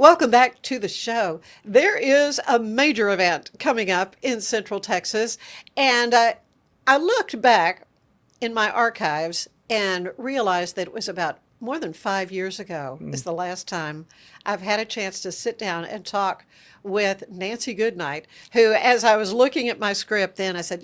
Welcome back to the show. There is a major event coming up in Central Texas, and I looked back in my archives and realized that it was about more than 5 years ago is the last time I've had a chance to sit down and talk with Nancy Goodnight, who, as I was looking at my script then, I said,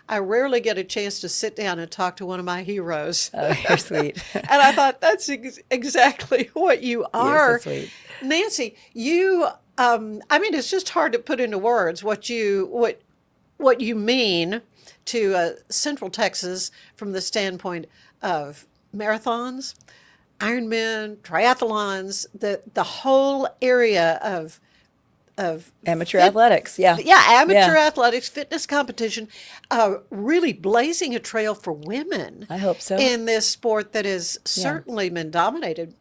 I rarely get a chance to sit down and talk to one of my heroes. Oh, you're sweet. And I thought, that's exactly what you are. You're so sweet. Nancy, it's just hard to put into words what you mean to Central Texas from the standpoint of marathons, Ironman, triathlons, the whole area of amateur athletics. Amateur athletics, fitness competition, really blazing a trail for women. I hope so. In this sport that has certainly been dominated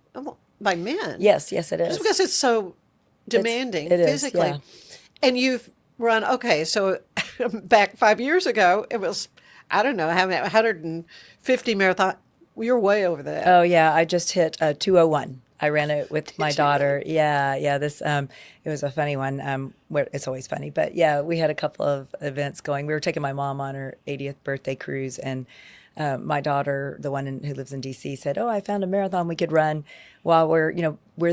by men. Yes, it is. Just because it's so demanding it is, physically. yeah. And you've run, so back 5 years ago, it was, I don't know, how many, 150 marathon. You're way over that. Oh, yeah. I just hit 2:01. I ran it with my daughter. Yeah. This it was a funny one. It's always funny, but yeah, we had a couple of events going. We were taking my mom on her 80th birthday cruise, and my daughter, the one who lives in DC, said, "Oh, I found a marathon we could run while we're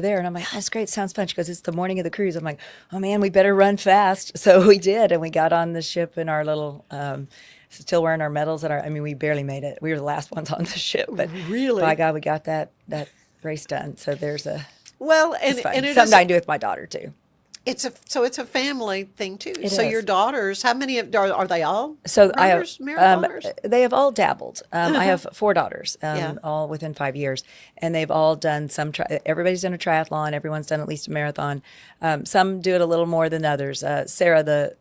there." And I'm like, "Oh, that's great. Sounds fun." She goes, "It's the morning of the cruise." I'm like, "Oh man, we better run fast." So we did, and we got on the ship in our little. Still wearing our medals we barely made it. We were the last ones on the ship, but really, by God, we got that race done. So there's and something it I can do with my daughter too. It's a family thing too. It so is. your daughters, how many are they all? So runners, marathoners? They have all dabbled. I have 4 daughters, all within 5 years, and they've all done everybody's done a triathlon. Everyone's done at least a marathon. Some do it a little more than others. Sarah, the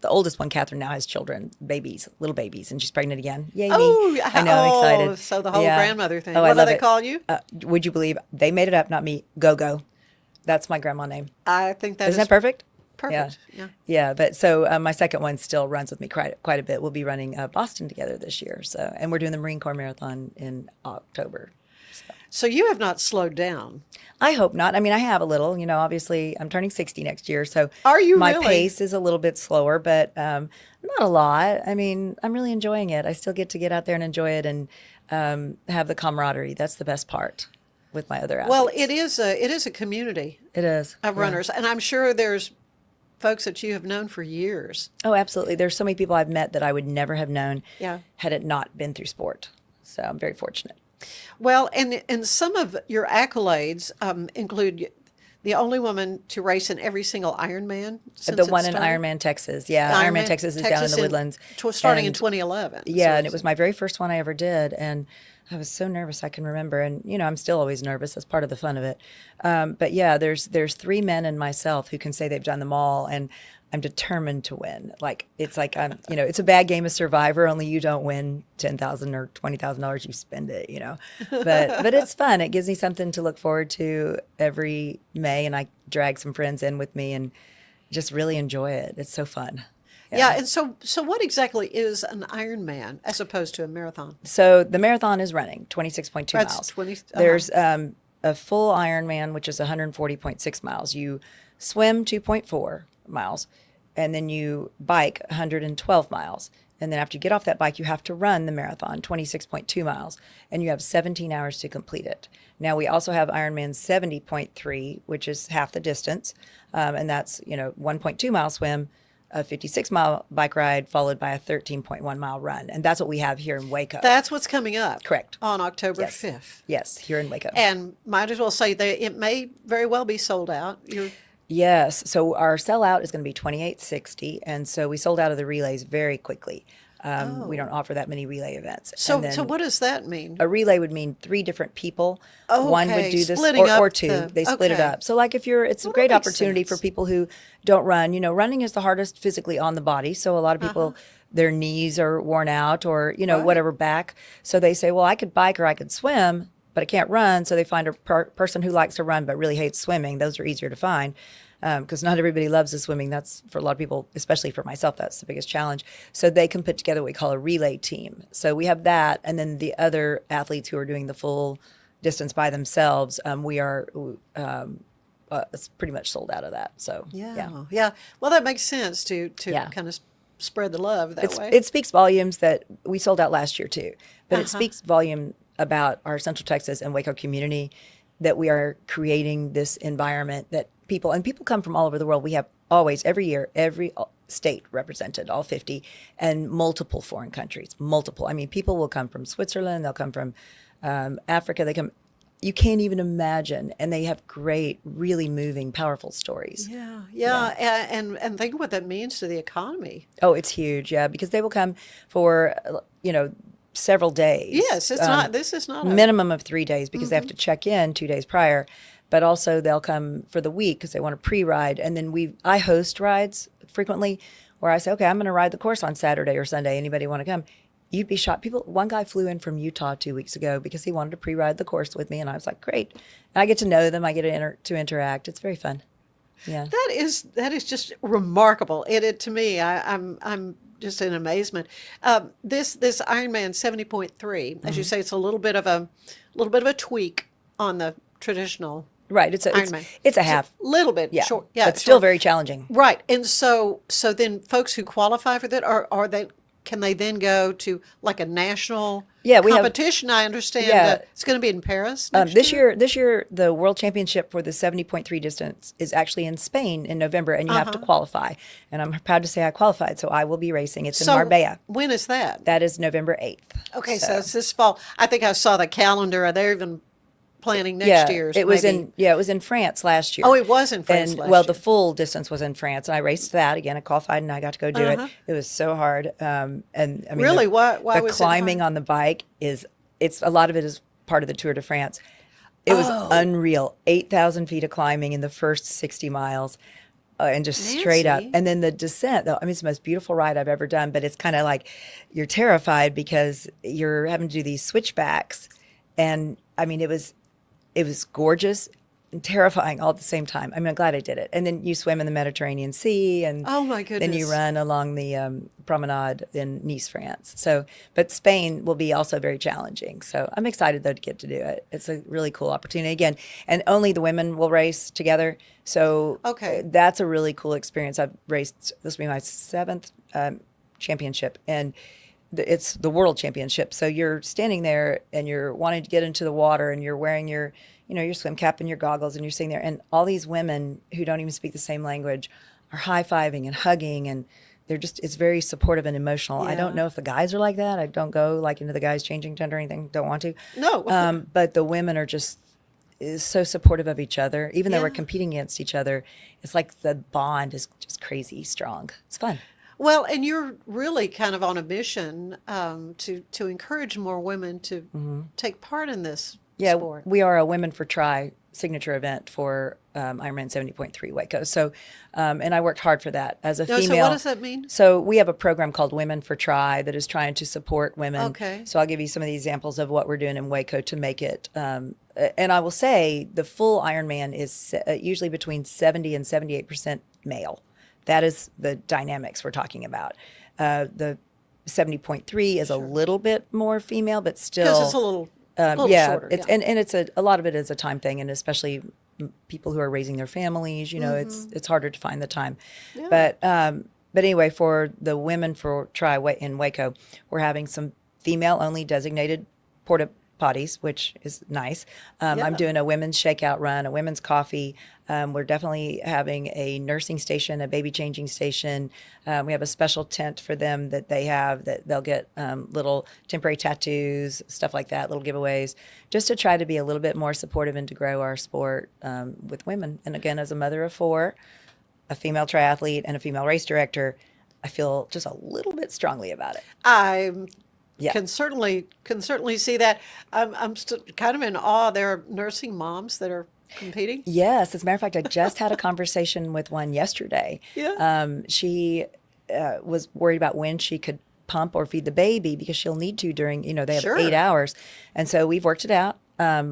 oldest one, Catherine, now has children, little babies, and she's pregnant again. Yay me. I know, I'm excited. So the whole grandmother thing. Oh, What I do love they it. call you? Would you believe they made it up, not me? Go. That's my grandma name. I think that Isn't that perfect? Perfect. Yeah. But so my second one still runs with me quite a bit. We'll be running Boston together this year. So, and we're doing the Marine Corps Marathon in October. So you have not slowed down. I hope not. I have a little. Obviously, I'm turning 60 next year, so Are you my really? pace is a little bit slower, but not a lot. I'm really enjoying it. I still get to get out there and enjoy it, and have the camaraderie. That's the best part with my other athletes. Well, it is a community It is of runners, and I'm sure there's folks that you have known for years. Oh, absolutely. There's so many people I've met that I would never have known had it not been through sport. So I'm very fortunate. Well, and some of your accolades include the only woman to race in every single Ironman since The it one in started. Ironman, Texas. Yeah, Ironman, Texas is down in the Woodlands. Starting in And 2011. Yeah, So and it was my very first one I ever did, and I was so nervous I can remember. And I'm still always nervous. That's part of the fun of it. But yeah, there's 3 men and myself who can say they've done them all, and I'm determined to win. It's a bad game of Survivor. Only you don't win $10,000 or $20,000. You spend it. But it's fun. It gives me something to look forward to every May, and I drag some friends in with me and just really enjoy it. It's so fun. Yeah, and so what exactly is an Ironman as opposed to a marathon? So the marathon is running 26.2 That's miles. 20 There's a full Ironman, which is 140.6 miles. You swim 2.4 miles, and then you bike 112 miles. And then after you get off that bike, you have to run the marathon, 26.2 miles, and you have 17 hours to complete it. Now, we also have Ironman 70.3, which is half the distance, and that's 1.2 mile swim, a 56-mile bike ride, followed by a 13.1-mile run. And that's what we have here in Waco. That's what's coming up. Correct. On October Yes. 5th. Yes, here in Waco. And might as well say that it may very well be sold out. Yes. So our sellout is going to be 2860, and so we sold out of the relays very quickly. We don't offer that many relay events. So And then what does that mean? a relay would mean 3 different people. Oh, One would okay. do this, Splitting or up 2. They split it okay. up. So like it's a Well, that great makes opportunity for sense. people who don't run. Running is the hardest physically on the body. So a lot of people, their knees are worn out, or whatever, back. So they say, well, I could bike or I could swim, but I can't run. So they find a person who likes to run but really hates swimming. Those are easier to find. Because not everybody loves the swimming. That's, for a lot of people, especially for myself, that's the biggest challenge. So they can put together what we call a relay team. So we have that, and then the other athletes who are doing the full distance by themselves, we are it's pretty much sold out of that. So Yeah. Well, that makes sense to Yeah. kind of spread the love that way. It speaks volumes that we sold out last year too, but it Uh-huh. speaks volume about our Central Texas and Waco community, that we are creating this environment that people come from all over the world. We have always, every year, every state represented, all 50, and multiple foreign countries, multiple. I mean, people will come from Switzerland, they'll come from Africa, they come, you can't even imagine. And they have great, really moving, powerful stories. Yeah. And think what that means to the economy. Oh, it's huge. Yeah. Because they will come for, several days. Yes, it's not. This is not a minimum of 3 days, because they have to check in 2 days prior, but also they'll come for the week because they want to pre-ride. And then I host rides frequently where I say, okay, I'm going to ride the course on Saturday or Sunday. Anybody want to come? You'd be shocked. One guy flew in from Utah 2 weeks ago because he wanted to pre-ride the course with me. And I was like, great. And I get to know them. I get to interact. It's very fun. Yeah. That is just remarkable. It to me, I'm just in amazement. This Ironman 70.3, as you say, it's a little bit of a tweak on the traditional. Right. It's a half. Little bit Yeah. short. Yeah. But still very challenging. Right. And so then folks who qualify for that, can they then go to like a national competition? I understand that it's going to be in Paris this year. This year, the World Championship for the 70.3 distance is actually in Spain in November, and you have to qualify. And I'm proud to say I qualified, so I will be racing. It's in Marbella. When is that? That is November 8th. Okay, so it's this fall. I think I saw the calendar. They're even planning next year's. It was in France last year. Oh, it was in France last year. The full distance was in France, and I raced that again. I qualified, and I got to go do it. It was so hard. And I mean, really, why the was climbing it hard? on the bike it's a lot of it is part of the Tour de France. It was unreal. 8,000 feet of climbing in the first 60 miles. And just straight up. And then the descent, though, I mean, it's the most beautiful ride I've ever done, but it's kind of like you're terrified because you're having to do these switchbacks. And I mean, it was gorgeous and terrifying all at the same time. I mean, I'm glad I did it. And then you swim in the Mediterranean Sea, and oh my goodness, then you run along the promenade in Nice, France. So, but Spain will be also very challenging. So I'm excited though to get to do it. It's a really cool opportunity again, and only the women will race together. So that's a really cool experience. I've raced. This will be my 7th championship, and it's the world championship. So you're standing there and you're wanting to get into the water, and you're wearing your swim cap and your goggles, and you're sitting there, and all these women who don't even speak the same language are high-fiving and hugging, and it's very supportive and emotional. Yeah. I don't know if the guys are like that. I don't go like into the guys changing gender or anything. Don't want to. No. But the women are just so supportive of each other. Even though we're competing against each other, it's like the bond is just crazy strong. It's fun. Well, and you're really kind of on a mission to encourage more women to take part in this sport. We are a Women for Try signature event for Ironman 70.3 Waco. So, and I worked hard for that as a female. So what does that mean? So we have a program called Women for Try that is trying to support women. Okay. So I'll give you some of the examples of what we're doing in Waco to make it. And I will say the full Ironman is usually between 70 and 78% male. That is the dynamics we're talking about. The 70.3 is a little bit more female, but still. Because it's a little shorter. And it's a lot of it is a time thing, and especially people who are raising their families. It's harder to find the time. Yeah. But anyway, for the Women for Try in Waco, we're having some female-only designated porta potties, which is nice. I'm doing a women's shakeout run, a women's coffee. We're definitely having a nursing station, a baby changing station. We have a special tent for them that they'll get little temporary tattoos, stuff like that, little giveaways, just to try to be a little bit more supportive and to grow our sport with women. And again, as a mother of 4, a female triathlete, and a female race director, I feel just a little bit strongly about it. Can certainly see that. I'm kind of in awe. There are nursing moms that are competing. Yes, as a matter of fact, I just had a conversation with one yesterday. Yeah. She was worried about when she could pump or feed the baby because she'll need to during, they have 8 hours, and so we've worked it out.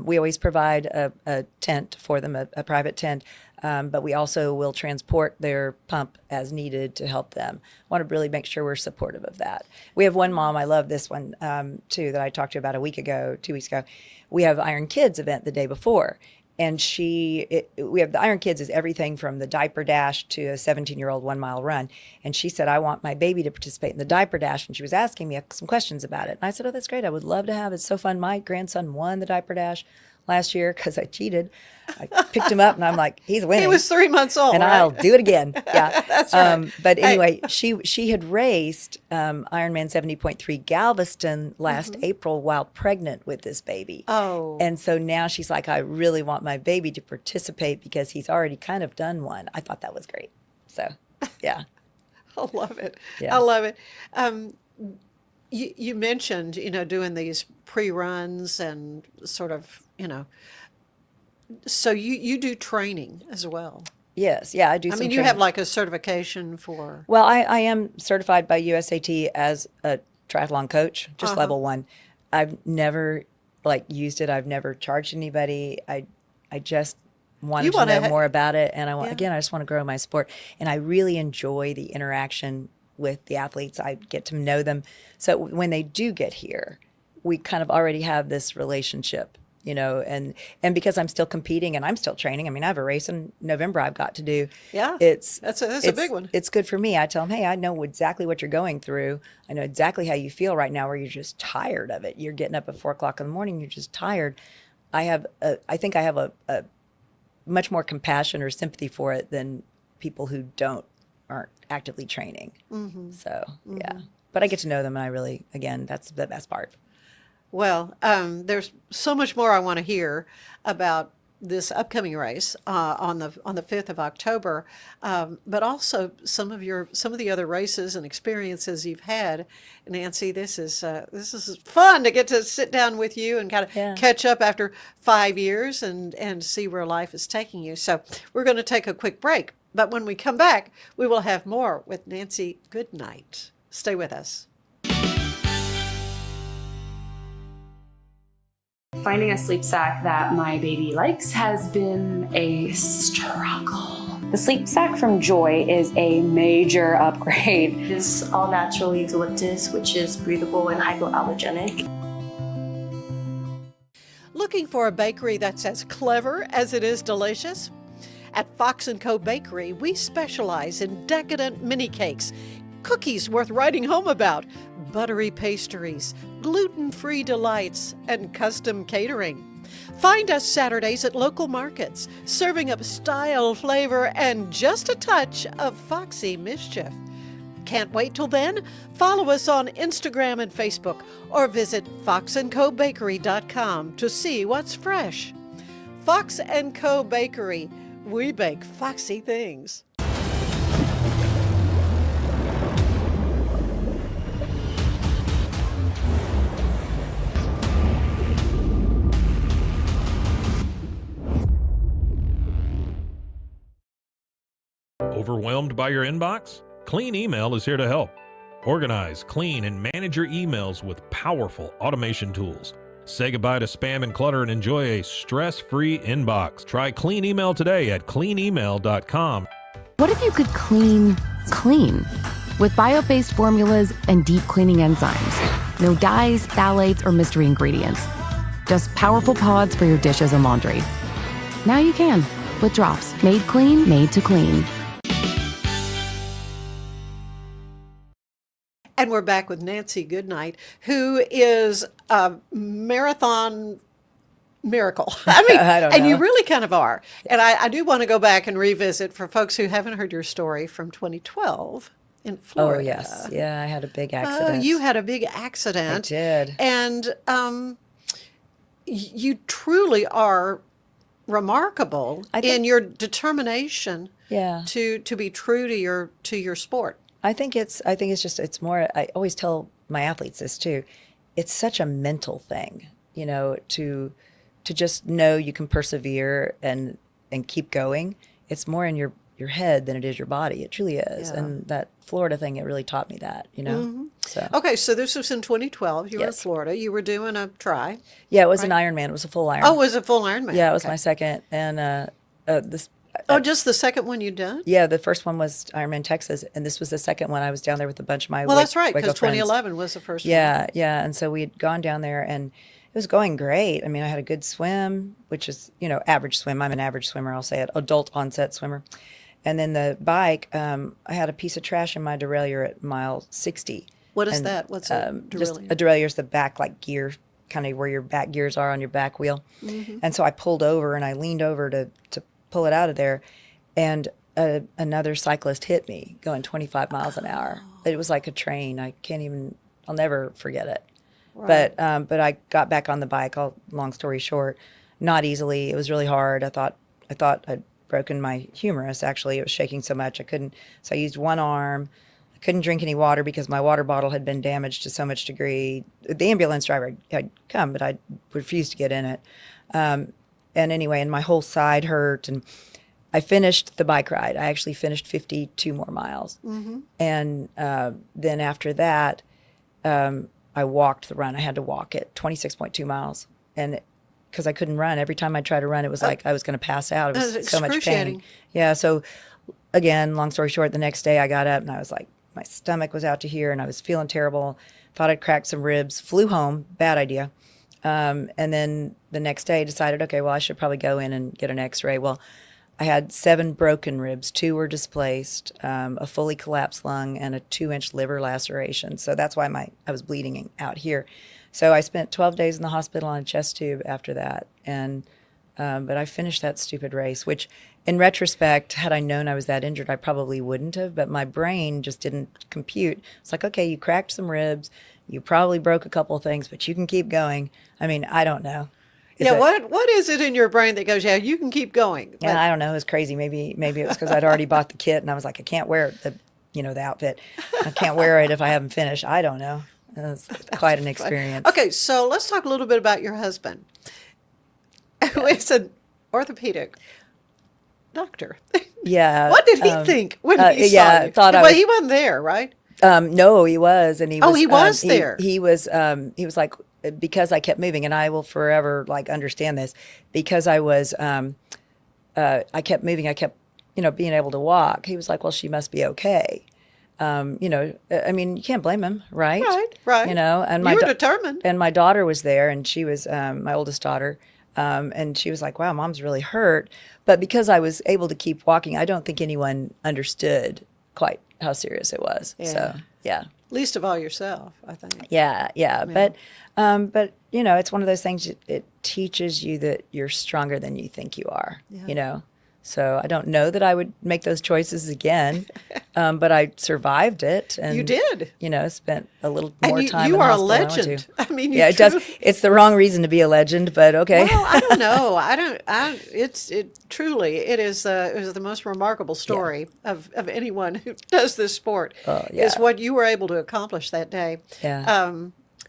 We always provide a tent for them, a private tent. But we also will transport their pump as needed to help them. Want to really make sure we're supportive of that. We have one mom, I love this one too, that I talked to about 2 weeks ago. We have Iron Kids event the day before. And we have the Iron Kids is everything from the diaper dash to a 17-year-old 1 mile run. And she said, I want my baby to participate in the diaper dash. And she was asking me some questions about it. And I said, oh, that's great. I would love to have it. It's so fun. My grandson won the diaper dash last year because I cheated. I picked him up and I'm like, he's winning. He was 3 months old, and right? I'll do it again. Yeah, That's right. But anyway, she had raced Ironman 70.3 Galveston last April while pregnant with this baby. Oh. And so now she's like, I really want my baby to participate because he's already kind of done one. I thought that was great. So, yeah. I love it. Yeah. I love it. You mentioned, doing these pre-runs and sort of, so you do training as well. Yes. Yeah, I do some I mean, you training. have like a certification for... Well, I am certified by USAT as a triathlon coach, just level 1. I've never used it. I've never charged anybody. I just wanted to know more about it. And I just want to grow my sport. And I really enjoy the interaction with the athletes. I get to know them. So when they do get here, we kind of already have this relationship, and because I'm still competing and I'm still training. I mean, I have a race in November I've got to do. Yeah. That's a big one. It's good for me. I tell them, hey, I know exactly what you're going through. I know exactly how you feel right now where you're just tired of it. You're getting up at 4 o'clock in the morning. You're just tired. I think I have a much more compassion or sympathy for it than people who aren't actively training. So, yeah. But I get to know them, and I really, again, that's the best part. Well, there's so much more I want to hear about this upcoming race on the 5th of October, but also some of the other races and experiences you've had. Nancy, this is fun to get to sit down with you and kind of catch up after 5 years and see where life is taking you. So we're going to take a quick break, but when we come back, we will have more with Nancy Goodnight. Stay with us. Finding a sleep sack that my baby likes has been a struggle. The sleep sack from Joy is a major upgrade. It is all natural eucalyptus, which is breathable and hypoallergenic. Looking for a bakery that's as clever as it is delicious? At Fox & Co. Bakery, we specialize in decadent mini cakes, cookies worth writing home about, buttery pastries, gluten-free delights, and custom catering. Find us Saturdays at local markets, serving up style, flavor, and just a touch of foxy mischief. Can't wait till then? Follow us on Instagram and Facebook, or visit foxandcobakery.com to see what's fresh. Fox & Co. Bakery. We bake foxy things. Overwhelmed by your inbox? Clean Email is here to help. Organize, clean, and manage your emails with powerful automation tools. Say goodbye to spam and clutter and enjoy a stress-free inbox. Try Clean Email today at cleanemail.com. What if you could clean clean? With bio-based formulas and deep cleaning enzymes. No dyes, phthalates, or mystery ingredients. Just powerful pods for your dishes and laundry. Now you can, with drops made clean, made to clean. And we're back with Nancy Goodnight, who is a marathon miracle. I mean, I don't know. and you really kind of are. And I do want to go back and revisit for folks who haven't heard your story from 2012 in Florida. Oh, yes. Yeah, I had a big accident. Oh, you had a big accident. I did. And you truly are remarkable in your determination to be true to your sport. I think it's it's more, I always tell my athletes this too. It's such a mental thing, to just know you can persevere and keep going. It's more in your head than it is your body. It truly is. Yeah. And that Florida thing, it really taught me that, Mm-hmm. So. Okay, so this was in 2012. You were in Florida. You were doing a try. Yeah, it was an Ironman. It was a full Iron. Oh, it was a full Ironman. Yeah, it was my second. And this. Just the second one you'd done? Yeah, the first one was Ironman Texas, and this was the second one. I was down there with a bunch of my that's right, Waco because friends. 2011 was the first one. Yeah, and so we had gone down there, and it was going great. I mean, I had a good swim, which is, average swim. I'm an average swimmer, I'll say it, adult onset swimmer. And then the bike, I had a piece of trash in my derailleur at mile 60. What is And, that? What's a Just derailleur? a derailleur is the back gear, kind of where your back gears are on your back wheel. And so I pulled over and I leaned over to pull it out of there. And another cyclist hit me going 25 miles an hour. It was like a train. I'll never forget it. Right. But I got back on the bike. Long story short, not easily. It was really hard. I thought I'd broken my humerus. Actually, it was shaking so much I couldn't. So I used one arm. I couldn't drink any water because my water bottle had been damaged to so much degree. The ambulance driver had come, but I refused to get in it. And anyway, and my whole side hurt. And I finished the bike ride. I actually finished 52 more miles. And then after that, I walked the run. I had to walk it 26.2 miles. And because I couldn't run, every time I tried to run, it was like I was going to pass out. It was so much pain. Excruciating. Yeah. So again, long story short, the next day I got up and I was like, my stomach was out to here and I was feeling terrible. Thought I'd cracked some ribs, flew home, bad idea. And then the next day decided, okay, well, I should probably go in and get an x-ray. Well, I had 7 broken ribs, 2 were displaced, a fully collapsed lung, and a 2-inch liver laceration. So that's why I was bleeding out here. So I spent 12 days in the hospital on a chest tube after that. And but I finished that stupid race, which in retrospect, had I known I was that injured, I probably wouldn't have. But my brain just didn't compute. It's like, okay, you cracked some ribs, you probably broke a couple of things, but you can keep going. I mean, I don't know. What is it in your brain that goes, yeah, you can keep going? Yeah, I don't know. It was crazy. Maybe it was because I'd already bought the kit and I was like, I can't wear the outfit. I can't wear it if I haven't finished. I don't know. It was quite an experience. Okay, so let's talk a little bit about your husband, who is an orthopedic doctor. Yeah. What did he think when he saw you? He wasn't there, right? No, he was, and he was. Oh, he was there. He was like, because I kept moving, and I will forever understand this, because I was, I kept moving, I kept, being able to walk. He was like, well, she must be okay. I mean, you can't blame him, right? Right. And you were determined. And my daughter was there, and she was my oldest daughter, and she was like, wow, Mom's really hurt. But because I was able to keep walking, I don't think anyone understood quite how serious it was. Yeah. So, yeah. Least of all yourself, I think. Yeah. But it's one of those things. It teaches you that you're stronger than you think you are. Yeah. So I don't know that I would make those choices again, but I survived it. And, you did. Spent a little more time. You in are a hospital than I wanted legend. to. I mean, yeah, it does. It's the wrong reason to be a legend, but okay. Well, I don't know. It truly is the most remarkable story of anyone who does this sport. Is what you were able to accomplish that day. Yeah.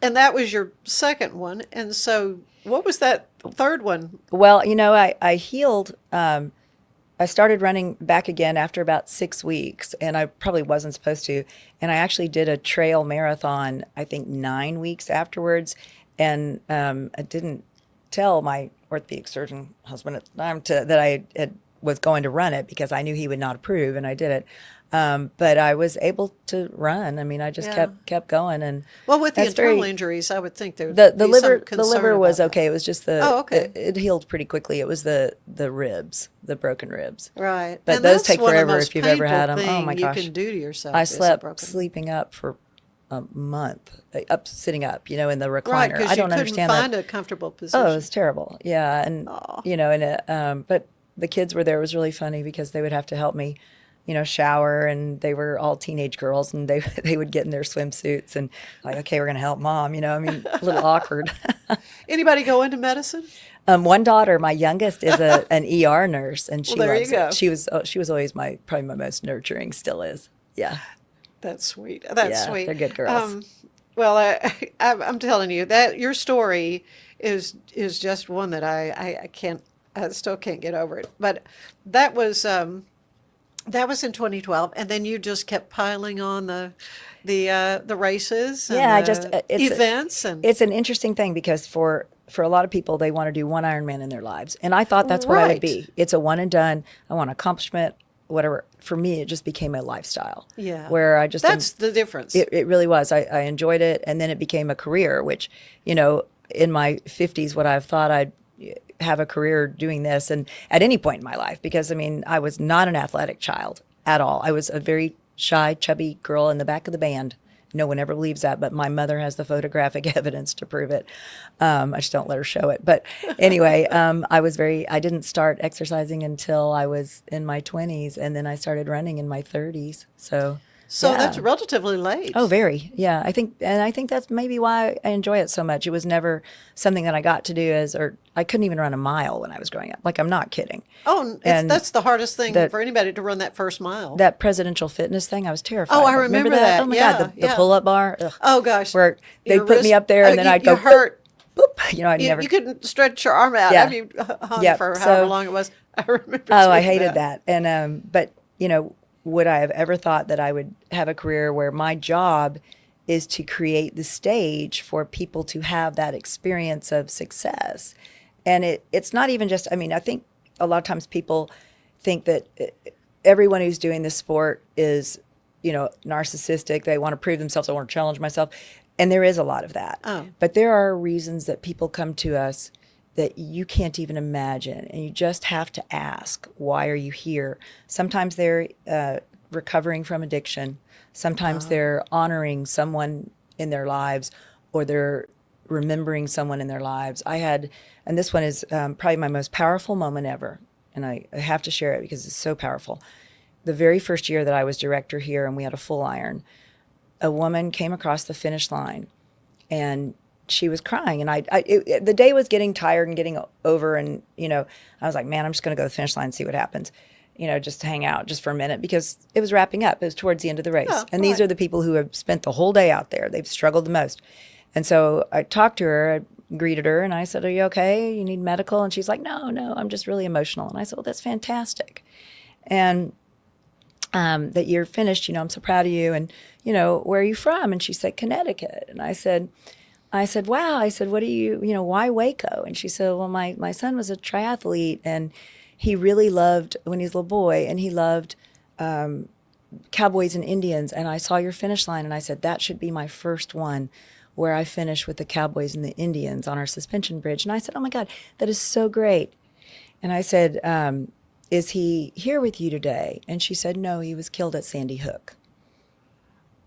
And that was your second one. And so, what was that third one? Well, I healed. I started running back again after about 6 weeks, and I probably wasn't supposed to. And I actually did a trail marathon, I think 9 weeks afterwards. And I didn't tell my orthopedic surgeon husband at the time that I was going to run it, because I knew he would not approve, and I did it. But I was able to run. I mean, I just kept going, and with the internal injuries, I would think there would be some concern the liver was about okay. that. It was just it healed pretty quickly. It was the ribs, the broken ribs. Right, but and those that's take one of the forever most if you've ever had painful them. Oh my thing gosh, you can do to yourself. I is a slept broken- sleeping up for a month, sitting up, in the recliner. Right, because I don't you couldn't understand find that. a comfortable position. Oh, it was terrible. Yeah, and but the kids were there. It was really funny because they would have to help me, shower, and they were all teenage girls, and they would get in their swimsuits and like, okay, we're gonna help Mom. I mean, a little awkward. Anybody go into medicine? One daughter, my youngest, is an ER nurse, and she there loves you go. it. She was always probably my most nurturing. Still is. Yeah. That's sweet. That's sweet. They're good girls. I'm telling you that your story is just one that I still can't get over it. But that was in 2012, and then you just kept piling on the races. And events and it's an interesting thing because for a lot of people, they want to do one Ironman in their lives, and I thought that's what I would be. It's a one and done. I want accomplishment. Whatever. For me, it just became a lifestyle. Yeah. Where I just that's the difference. It really was. I enjoyed it, and then it became a career, which in my 50s would I have thought I'd have a career doing this, and at any point in my life, because I mean, I was not an athletic child at all. I was a very shy, chubby girl in the back of the band. No one ever believes that, but my mother has the photographic evidence to prove it. I just don't let her show it. But anyway, I didn't start exercising until I was in my 20s, and then I started running in my 30s. So yeah. That's relatively late. Oh, very. Yeah. I think that's maybe why I enjoy it so much. It was never something that I got to do or I couldn't even run a mile when I was growing up. Like, I'm not kidding. Oh, that's the hardest thing for anybody to run that first mile. That presidential fitness thing, I was terrified. Oh, I remember that. Oh my Yeah, God, the pull-up bar. Ugh. Oh gosh. Where they Your put me wrist- up there and then I'd go, you hurt. boop. You know, I'd never. You couldn't stretch your arm out. Yeah. I mean, hung Yeah, for so- however long it was. I remember. Oh, I doing hated that. And but you know, would I have ever thought that I would have a career where my job is to create the stage for people to have that experience of success? And it's not even just, I mean, I think a lot of times people think that everyone who's doing this sport is, you know, narcissistic. They want to prove themselves. I want to challenge myself. And there is a lot of that. Oh. But there are reasons that people come to us that you can't even imagine. And you just have to ask, why are you here? Sometimes they're recovering from addiction. Sometimes they're honoring someone in their lives, or they're remembering someone in their lives. And this one is probably my most powerful moment ever. And I have to share it because it's so powerful. The very first year that I was director here and we had a full iron, a woman came across the finish line and she was crying, and the day was getting tired and getting over, and you know, I was like, man, I'm just going to go to the finish line and see what happens, you know, just to hang out just for a minute, because it was wrapping up. It was towards the end of the race, Yeah, and these right. are the people who have spent the whole day out there. They've struggled the most, and so I talked to her, I greeted her, and I said, "Are you okay? You need medical?" And she's like, "No, I'm just really emotional." And I said, "Well, that's fantastic, and that you're finished. You know, I'm so proud of you. And you know, where are you from?" And she said, "Connecticut." And I said, wow. I said, what do you know, why Waco? And she said, well, my son was a triathlete, and he really loved, when he was a little boy, and he loved cowboys and Indians. And I saw your finish line, and I said, that should be my first one, where I finish with the cowboys and the Indians on our suspension bridge. And I said, oh my God, that is so great. And I said, is he here with you today? And she said, no, he was killed at Sandy Hook.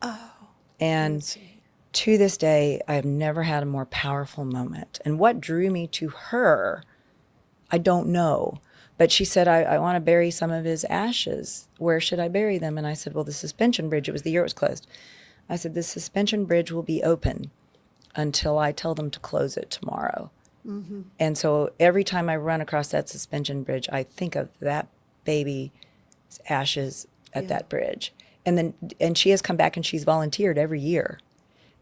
Oh. And to this day, I have never had a more powerful moment. And what drew me to her, I don't know. But she said, I want to bury some of his ashes. Where should I bury them? And I said, well, the suspension bridge, it was the year it was closed. I said, the suspension bridge will be open until I tell them to close it tomorrow. Mm-hmm. And so every time I run across that suspension bridge, I think of that baby's ashes at that bridge. And she has come back and she's volunteered every year.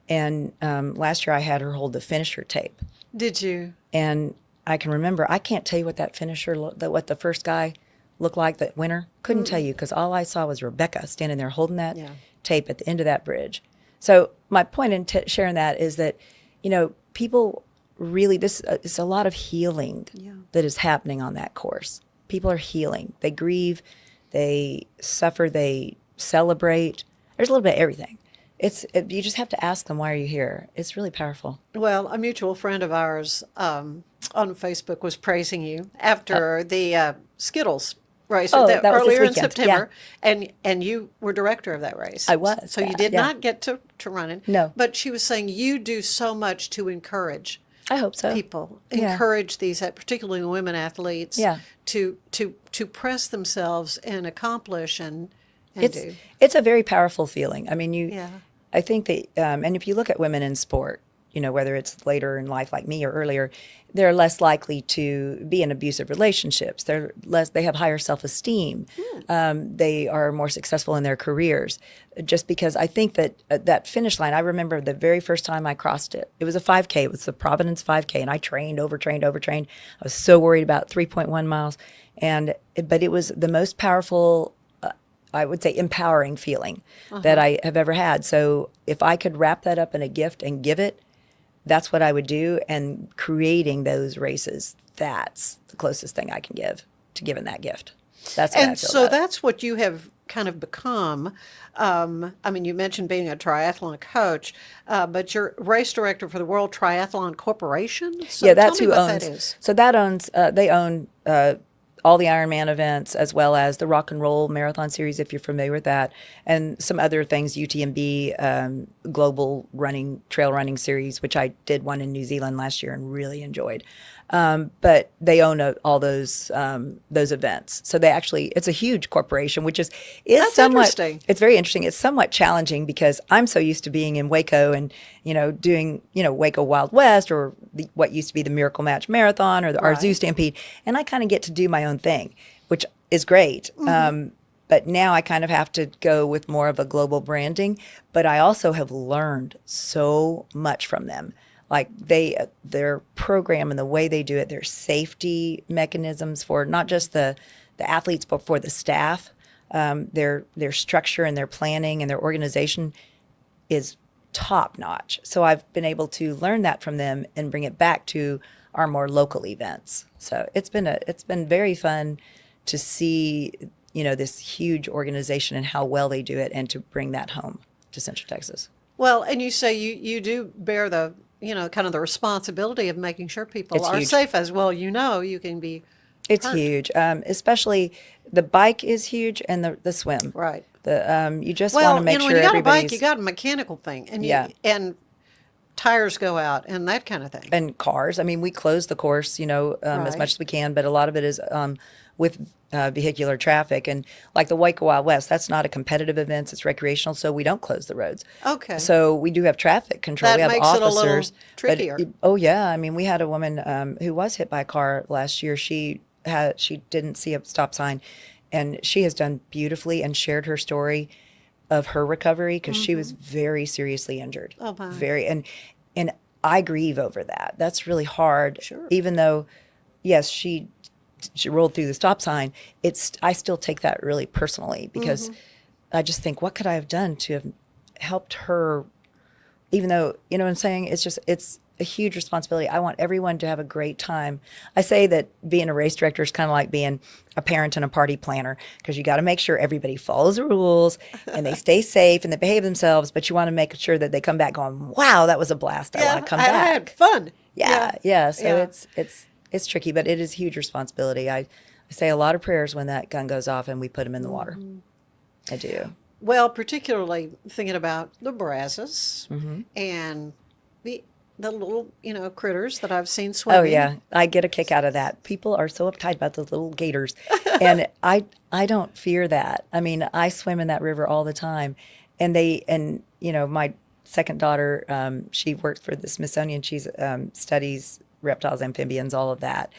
And last year I had her hold the finisher tape. Did you? And I can remember, I can't tell you what that finisher, what the first guy looked like, that winner. Couldn't tell you, because all I saw was Rebecca standing there holding that tape at the end of that bridge. So my point in sharing that is that, you know, people really, it's a lot of healing that is happening on that course. People are healing. They grieve, they suffer, they celebrate. There's a little bit of everything. You just have to ask them, why are you here? It's really powerful. Well, a mutual friend of ours on Facebook was praising you after the Skittles race Oh, that was this earlier in weekend, September, and you were director of that race. I was, So you did yeah. not get to run it. No. But she was saying you do so much to encourage I hope so. people, Yeah. encourage these, particularly women athletes, Yeah. to press themselves and accomplish and do. It's a very powerful feeling. I mean, Yeah. I think that, and if you look at women in sport, you know, whether it's later in life like me or earlier, they're less likely to be in abusive relationships. They have higher self-esteem. They are more successful in their careers. Just because I think that that finish line, I remember the very first time I crossed it. It was a 5K. It was the Providence 5K, and I overtrained. I was so worried about 3.1 miles, but it was the most powerful, I would say, empowering feeling that I have ever had. So if I could wrap that up in a gift and give it, that's what I would do. And creating those races, that's the closest thing I can give to giving that gift. That's what I And feel so about it. that's what you have kind of become, I mean, you mentioned being a triathlon coach, but you're race director for the World Triathlon Corporation. So Yeah, that's tell me who what owns. that is. So that owns. They own all the Ironman events, as well as the Rock and Roll Marathon Series, if you're familiar with that, and some other things. UTMB, Global Running Trail Running Series, which I did one in New Zealand last year and really enjoyed. But they own all those events. So they actually, it's a huge corporation, which is That's somewhat interesting. It's very interesting. It's somewhat challenging because I'm so used to being in Waco and doing Waco Wild West or what used to be the Miracle Match Marathon or our Zoo Stampede, and I kind of get to do my own thing, which is great. But now I kind of have to go with more of a global branding. But I also have learned so much from them. Like their program and the way they do it, their safety mechanisms for not just the athletes, but for the staff, their structure and their planning and their organization is top notch. So I've been able to learn that from them and bring it back to our more local events. So it's been very fun to see this huge organization and how well they do it, and to bring that home to Central Texas. Well, and you say you do bear the kind of the responsibility of making sure people It's are huge. safe as well. You can be It's hurt. huge, especially the bike is huge, and the swim. Right. You just Well, want to make when sure you got a everybody's bike, you got a mechanical thing, and Yeah. and tires go out and that kind of thing. and cars. I mean, we close the course, as Right. much as we can, but a lot of it is with vehicular traffic. And like the Waco Wild West, that's not a competitive event; it's recreational, so we don't close the roads. Okay. So we do have traffic control. That we have makes it a little officers. trickier. Oh yeah, I mean, we had a woman who was hit by a car last year. She didn't see a stop sign, and she has done beautifully and shared her story of her recovery because she was very seriously injured. Oh, my. Very, and I grieve over that. That's really hard. Sure. Even though, yes, she rolled through the stop sign. I still take that really personally because I just think, what could I have done to have helped her? Even though, you know what I'm saying? It's a huge responsibility. I want everyone to have a great time. I say that being a race director is kind of like being a parent and a party planner, because you got to make sure everybody follows the rules and they stay safe and they behave themselves, but you want to make sure that they come back going, wow, that was a blast. I want to come I back. had fun. Yeah. So Yeah. it's tricky, but it is huge responsibility. I say a lot of prayers when that gun goes off and we put them in the water. I do. Well, particularly thinking about the brasses Mm-hmm. and the little critters that I've seen swimming. Oh yeah, I get a kick out of that. People are so uptight about those little gators, and I don't fear that. I mean, I swim in that river all the time, and my second daughter, she works for the Smithsonian. She's studies reptiles, amphibians, all of that,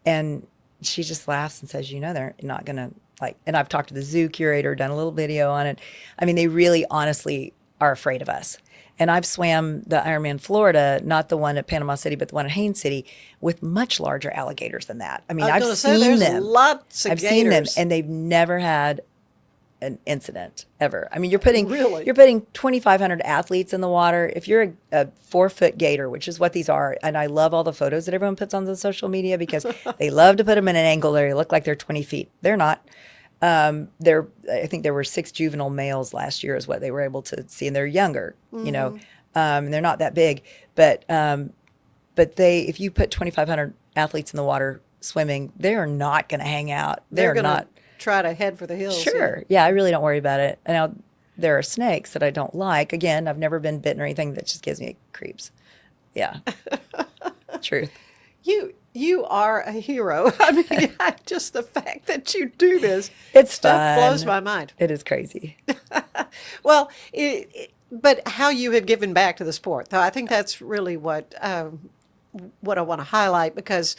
and she just laughs and says, they're not gonna like. And I've talked to the zoo curator, done a little video on it. I mean, they really, honestly are afraid of us. And I've swam the Ironman Florida, not the one at Panama City, but the one at Haines City, with much larger alligators than that. I mean, I was I've gonna say, seen there's them. lots of I've seen them, gators. and they've never had an incident ever. I mean, you're putting Really? 2,500 athletes in the water. If you're a 4-foot gator, which is what these are, and I love all the photos that everyone puts on the social media because they love to put them in an angle where they look like they're 20 feet. They're not. I think there were 6 juvenile males last year is what they were able to see, and they're younger, they're not that big, but if you put 2,500 athletes in the water swimming, they are not going to hang out. They're They're going not. to try to head for the hills. Sure. Yeah, I really don't worry about it. Now, there are snakes that I don't like. Again, I've never been bitten or anything. That just gives me creeps. Yeah. Truth. You are a hero. I mean, just the fact that you do this It's stuff fun. blows my mind. It is crazy. Well, but how you have given back to the sport, though, I think that's really what I want to highlight because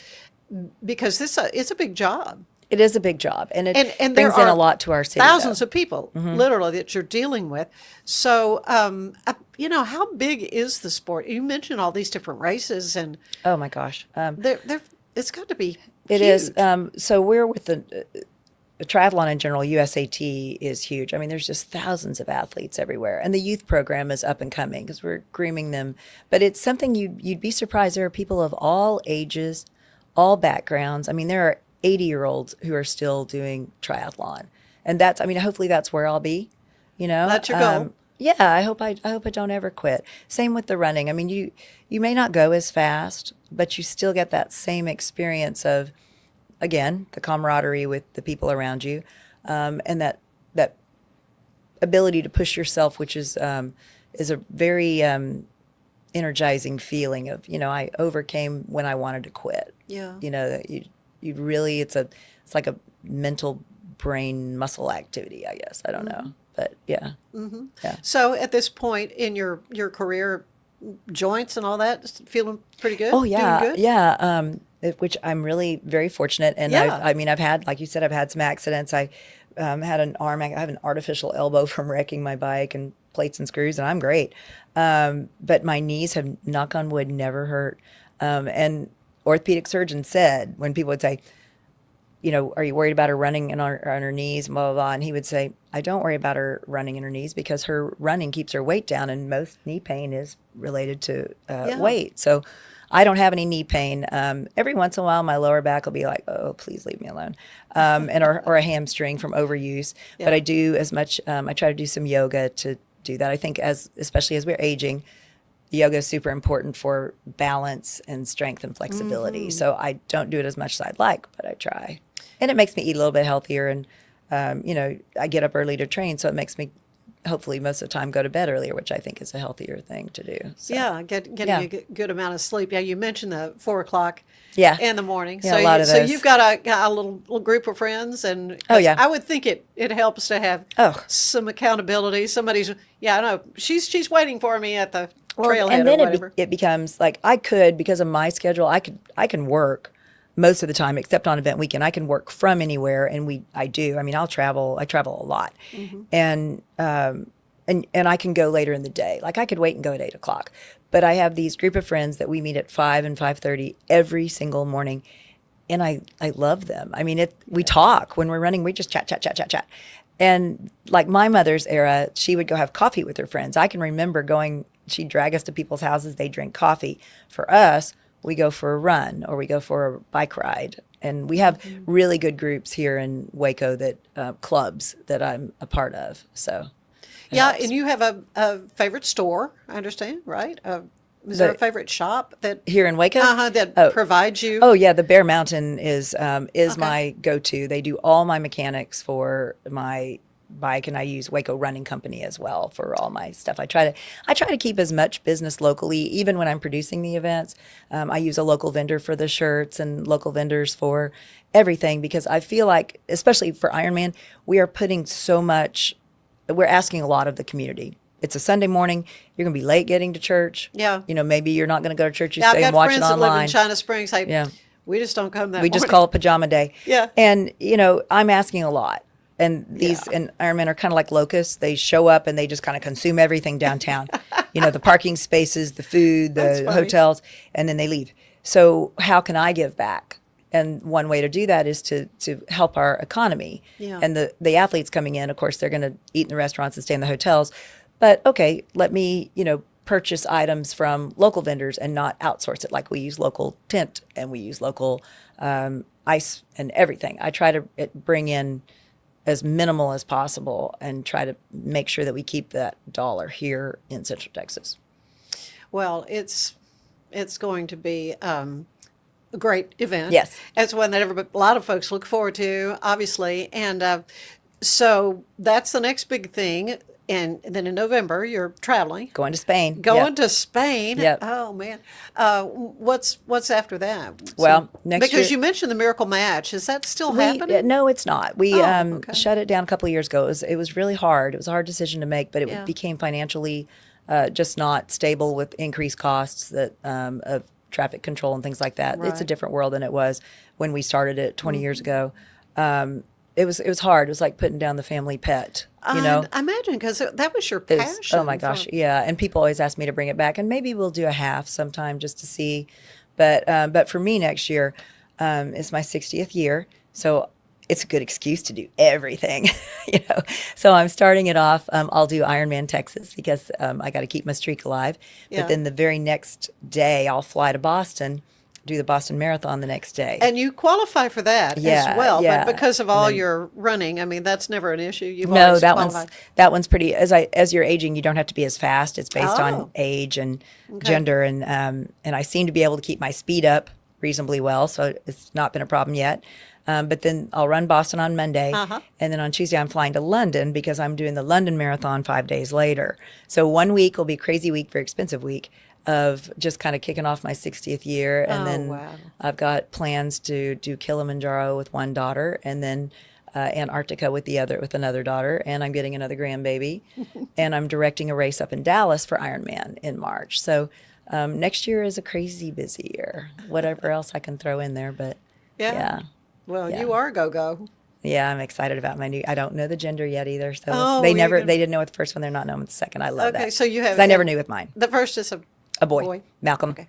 this it's a big job. It is a big job, and it And there brings in are a lot to our city. Thousands though. of people, literally, that you're dealing with. So, how big is the sport? You mentioned all these different races, and Oh my gosh. it's got to be It huge. is. So we're with the triathlon in general. USAT is huge. I mean, there's just thousands of athletes everywhere, and the youth program is up and coming because we're grooming them. But it's something you'd be surprised. There are people of all ages, all backgrounds. I mean, there are 80-year-olds who are still doing triathlon, And that's, I mean, hopefully that's where I'll be, you know. That's your goal. Yeah, I hope I don't ever quit. Same with the running. I mean, you may not go as fast, but you still get that same experience of, again, the camaraderie with the people around you, and that ability to push yourself, which is a very energizing feeling of, you know, I overcame when I wanted to quit. Yeah. You know, that you really, it's like a mental brain muscle activity, I guess. I don't know. But yeah. Mm-hmm. Yeah. So at this point in your career, joints and all that feeling pretty good? Oh yeah. Doing good? Yeah. Which I'm really very fortunate. And Yeah. I've had, like you said, I've had some accidents. I had I have an artificial elbow from wrecking my bike and plates and screws, and I'm great. But my knees have, knock on wood, never hurt. And orthopedic surgeons said, when people would say, you know, are you worried about her running on her knees, blah, blah, blah. And he would say, I don't worry about her running in her knees because her running keeps her weight down, and most knee pain is related to weight. So I don't have any knee pain. Every once in a while, my lower back will be like, oh, please leave me alone. Or a hamstring from overuse. Yeah. But I do as much, I try to do some yoga to do that. I think especially as we're aging, yoga is super important for balance and strength and flexibility. So I don't do it as much as I'd like, but I try. And it makes me eat a little bit healthier. And, you know, I get up early to train, so it makes me hopefully most of the time go to bed earlier, which I think is a healthier thing to do. So, Yeah, getting a good amount of sleep. Yeah, you mentioned the 4 o'clock in the morning. Yeah, So, a lot of so those. you've got a little group of friends, and Oh, yeah. I would think it helps to have some accountability. Somebody's I know she's waiting for me at the trailhead and then or whatever. it becomes like I could, because of my schedule, I can work most of the time, except on event weekend. I can work from anywhere, and I do. I mean, I travel a lot, and I can go later in the day. Like I could wait and go at 8 o'clock, but I have these group of friends that we meet at 5 and 5:30 every single morning, and I love them. I mean, we talk when we're running. We just chat. And like my mother's era, she would go have coffee with her friends. I can remember she'd drag us to people's houses. They drink coffee. For us, we go for a run or we go for a bike ride. And we have really good groups here in Waco clubs that I'm a part of. So it helps. And you have a favorite store, I understand, right? Is there a favorite shop that here in Waco that provides you? Oh yeah, the Bear Mountain is my go-to. They do all my mechanics for my bike, and I use Waco Running Company as well for all my stuff. I try to keep as much business locally, even when I'm producing the events. I use a local vendor for the shirts and local vendors for everything, because I feel like, especially for Ironman, we're asking a lot of the community. It's a Sunday morning. You're going to be late getting to church. Yeah. You know, maybe you're not going to go to church. You stay and watch it online. I've got friends that live in China Springs. We just don't come that morning. We just call it pajama day. Yeah. And, you know, I'm asking a lot. And and Ironmen are kind of like locusts. They show up and they just kind of consume everything downtown. You know, the parking spaces, the food, the hotels, and then they leave. So how can I give back? And one way to do that is to help our economy. Yeah. And the athletes coming in, of course, they're going to eat in the restaurants and stay in the hotels. But okay, let me, you know, purchase items from local vendors and not outsource it. Like we use local tent and we use local ice and everything. I try to bring in as minimal as possible and try to make sure that we keep that dollar here in Central Texas. Well, it's going to be a great event. Yes. It's one that a lot of folks look forward to, obviously. And so that's the next big thing. And then in November, you're traveling. Going to Spain. To Spain. Yep. Oh, man. What's after that? Well, next year. Because you mentioned the Miracle Match. Is that still happening? No, it's not. We shut it down a couple of years ago. It was really hard. It was a hard decision to make, but it became financially just not stable with increased costs of traffic control and things like that. Right. It's a different world than it was when we started it 20 years ago. It was hard. It was like putting down the family pet, you know? I imagine, because that was your passion. Oh my gosh, yeah. And people always ask me to bring it back, and maybe we'll do a half sometime just to see. But for me next year, it's my 60th year, so it's a good excuse to do everything, you know? So I'm starting it off. I'll do Ironman Texas because I got to keep my streak alive. Yeah. But then the very next day, I'll fly to Boston do the Boston Marathon the next day. And you qualify for that Yeah, as well, yeah. but because of all then- your running, I mean, that's never an issue. You've No, always that qualified. one's pretty. As you're aging, you don't have to be as fast. It's based Oh. on age and gender, and I seem to be able to keep my speed up reasonably well, so it's not been a problem yet. But then I'll run Boston on Monday, and then on Tuesday I'm flying to London because I'm doing the London Marathon 5 days later. So 1 week will be a crazy week, very expensive week of just kind of kicking off my 60th year, and then wow. I've got plans to do Kilimanjaro with one daughter, and then Antarctica with another daughter, and I'm getting another grandbaby, and I'm directing a race up in Dallas for Ironman in March. So next year is a crazy busy year. Whatever else I can throw in there, but yeah. Well, Yeah. you are go-go. Yeah, I'm excited about my new. I don't know the gender yet either, so Oh, they you're gonna- they didn't know with the first one. They're not knowing with the second. I love that. Okay, so you have- 'Cause I never knew with mine. The first is A boy, Malcolm. Okay.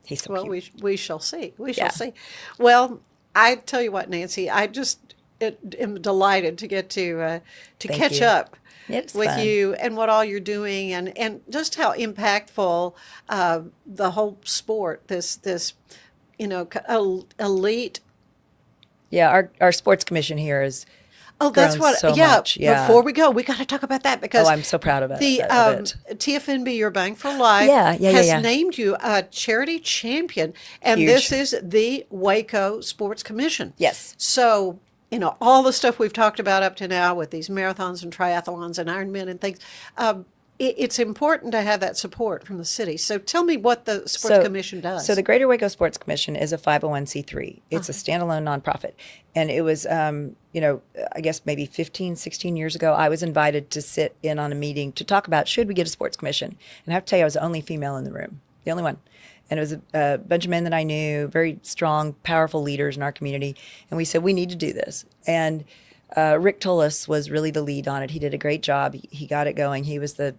He's so Well, cute. we shall see. We shall Yeah. see. Well, I tell you what, Nancy, I just am delighted to get to catch you. up It's with fun. you and what all you're doing, and just how impactful the whole sport, this elite. Yeah, our sports commission here is. Oh, that's grown what. so yeah. much, yeah. Before we go, we got to talk about that because Oh, I'm so proud of it. the of it. TFNB Your Bang for Life Yeah, has yeah. named you a charity champion, and Huge. this is the Waco Sports Commission. Yes. So, all the stuff we've talked about up to now with these marathons and triathlons and Ironman and things, it's important to have that support from the city. So tell me what the Sports Commission does. So the Greater Waco Sports Commission is a 501c3. It's a standalone nonprofit. And it was, I guess maybe 15, 16 years ago, I was invited to sit in on a meeting to talk about should we get a sports commission. And I have to tell you, I was the only female in the room, the only one. And it was a bunch of men that I knew, very strong, powerful leaders in our community. And we said, we need to do this. And Rick Tullis was really the lead on it. He did a great job. He got it going. He was the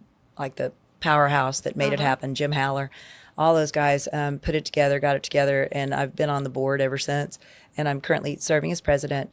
powerhouse that made it happen. Jim Haller, all those guys put it together, got it together, and I've been on the board ever since. And I'm currently serving as president.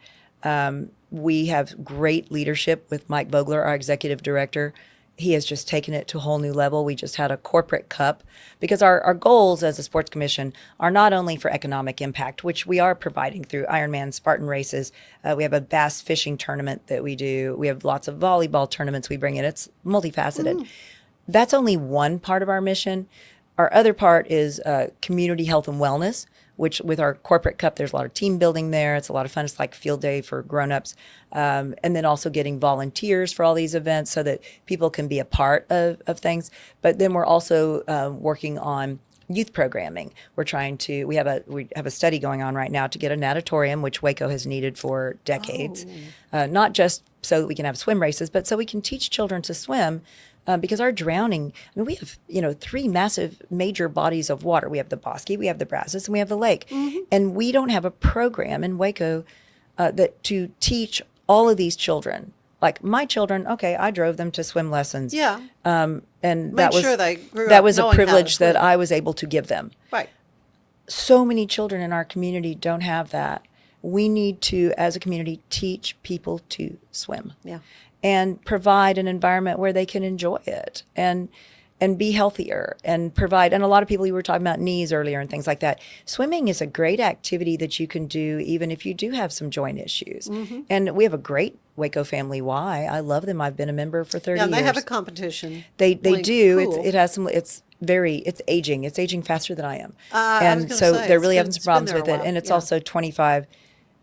We have great leadership with Mike Vogler, our executive director. He has just taken it to a whole new level. We just had a corporate cup because our goals as a sports commission are not only for economic impact, which we are providing through Ironman Spartan races. We have a bass fishing tournament that we do. We have lots of volleyball tournaments we bring in. It's multifaceted. That's only one part of our mission. Our other part is community health and wellness, which with our corporate cup, there's a lot of team building there. It's a lot of fun. It's like field day for grownups. And then also getting volunteers for all these events so that people can be a part of things. But then we're also working on youth programming. We have a study going on right now to get a natatorium, which Waco has needed for decades. Not just so that we can have swim races, but so we can teach children to swim. Because our drowning, we have, 3 massive major bodies of water. We have the Bosque, we have the Brazos, and we have the lake. And we don't have a program in Waco that to teach all of these children. Like my children, okay, I drove them to swim lessons. Yeah. And Make that was, sure they grew that up was a knowing how to privilege that swim. I was able to give them. Right. So many children in our community don't have that. We need to, as a community, teach people to swim. Yeah. And provide an environment where they can enjoy it and be healthier and provide. And a lot of people, you were talking about knees earlier and things like that. Swimming is a great activity that you can do even if you do have some joint issues. And we have a great Waco Family Y. I love them. I've been a member for 30 Yeah, years. and they have a competition. They Really do. cool. It has some. It's aging. It's aging faster than I am. I was And gonna so say, they're it's really been- having some it's been problems there a with it. while, And it's yeah. also 25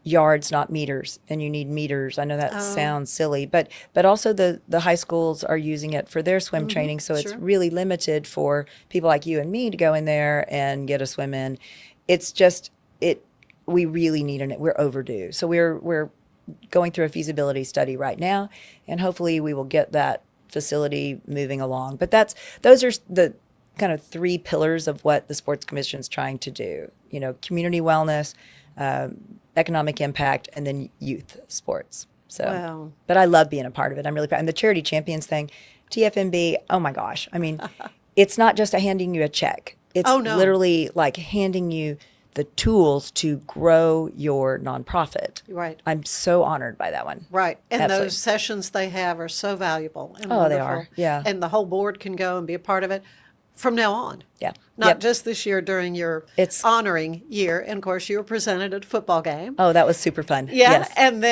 yards, not meters, and you need meters. I know that sounds silly, but also the high schools are using it for their swim training, so it's sure. really limited for people like you and me to go in there and get a swim in. It's just we really need it. We're overdue. So we're going through a feasibility study right now, and hopefully we will get that facility moving along. But those are the kind of 3 pillars of what the Sports Commission is trying to do. Community wellness, economic impact, and then youth sports. So, Wow. But I love being a part of it. I'm really proud. And the Charity Champions thing, TFNB, oh my gosh. It's not just handing you a check. It's Oh, no. literally like handing you the tools to grow your nonprofit. Right. I'm so honored by that one. Right. And Absolutely. those sessions they have are so valuable. And Oh, they wonderful. are. Yeah. And the whole board can go and be a part of it. from now on. Yeah. Not Yep. just this year during your It's- honoring year. And of course, you were presented at a football game. Oh, that was super fun. Yeah. Yes. And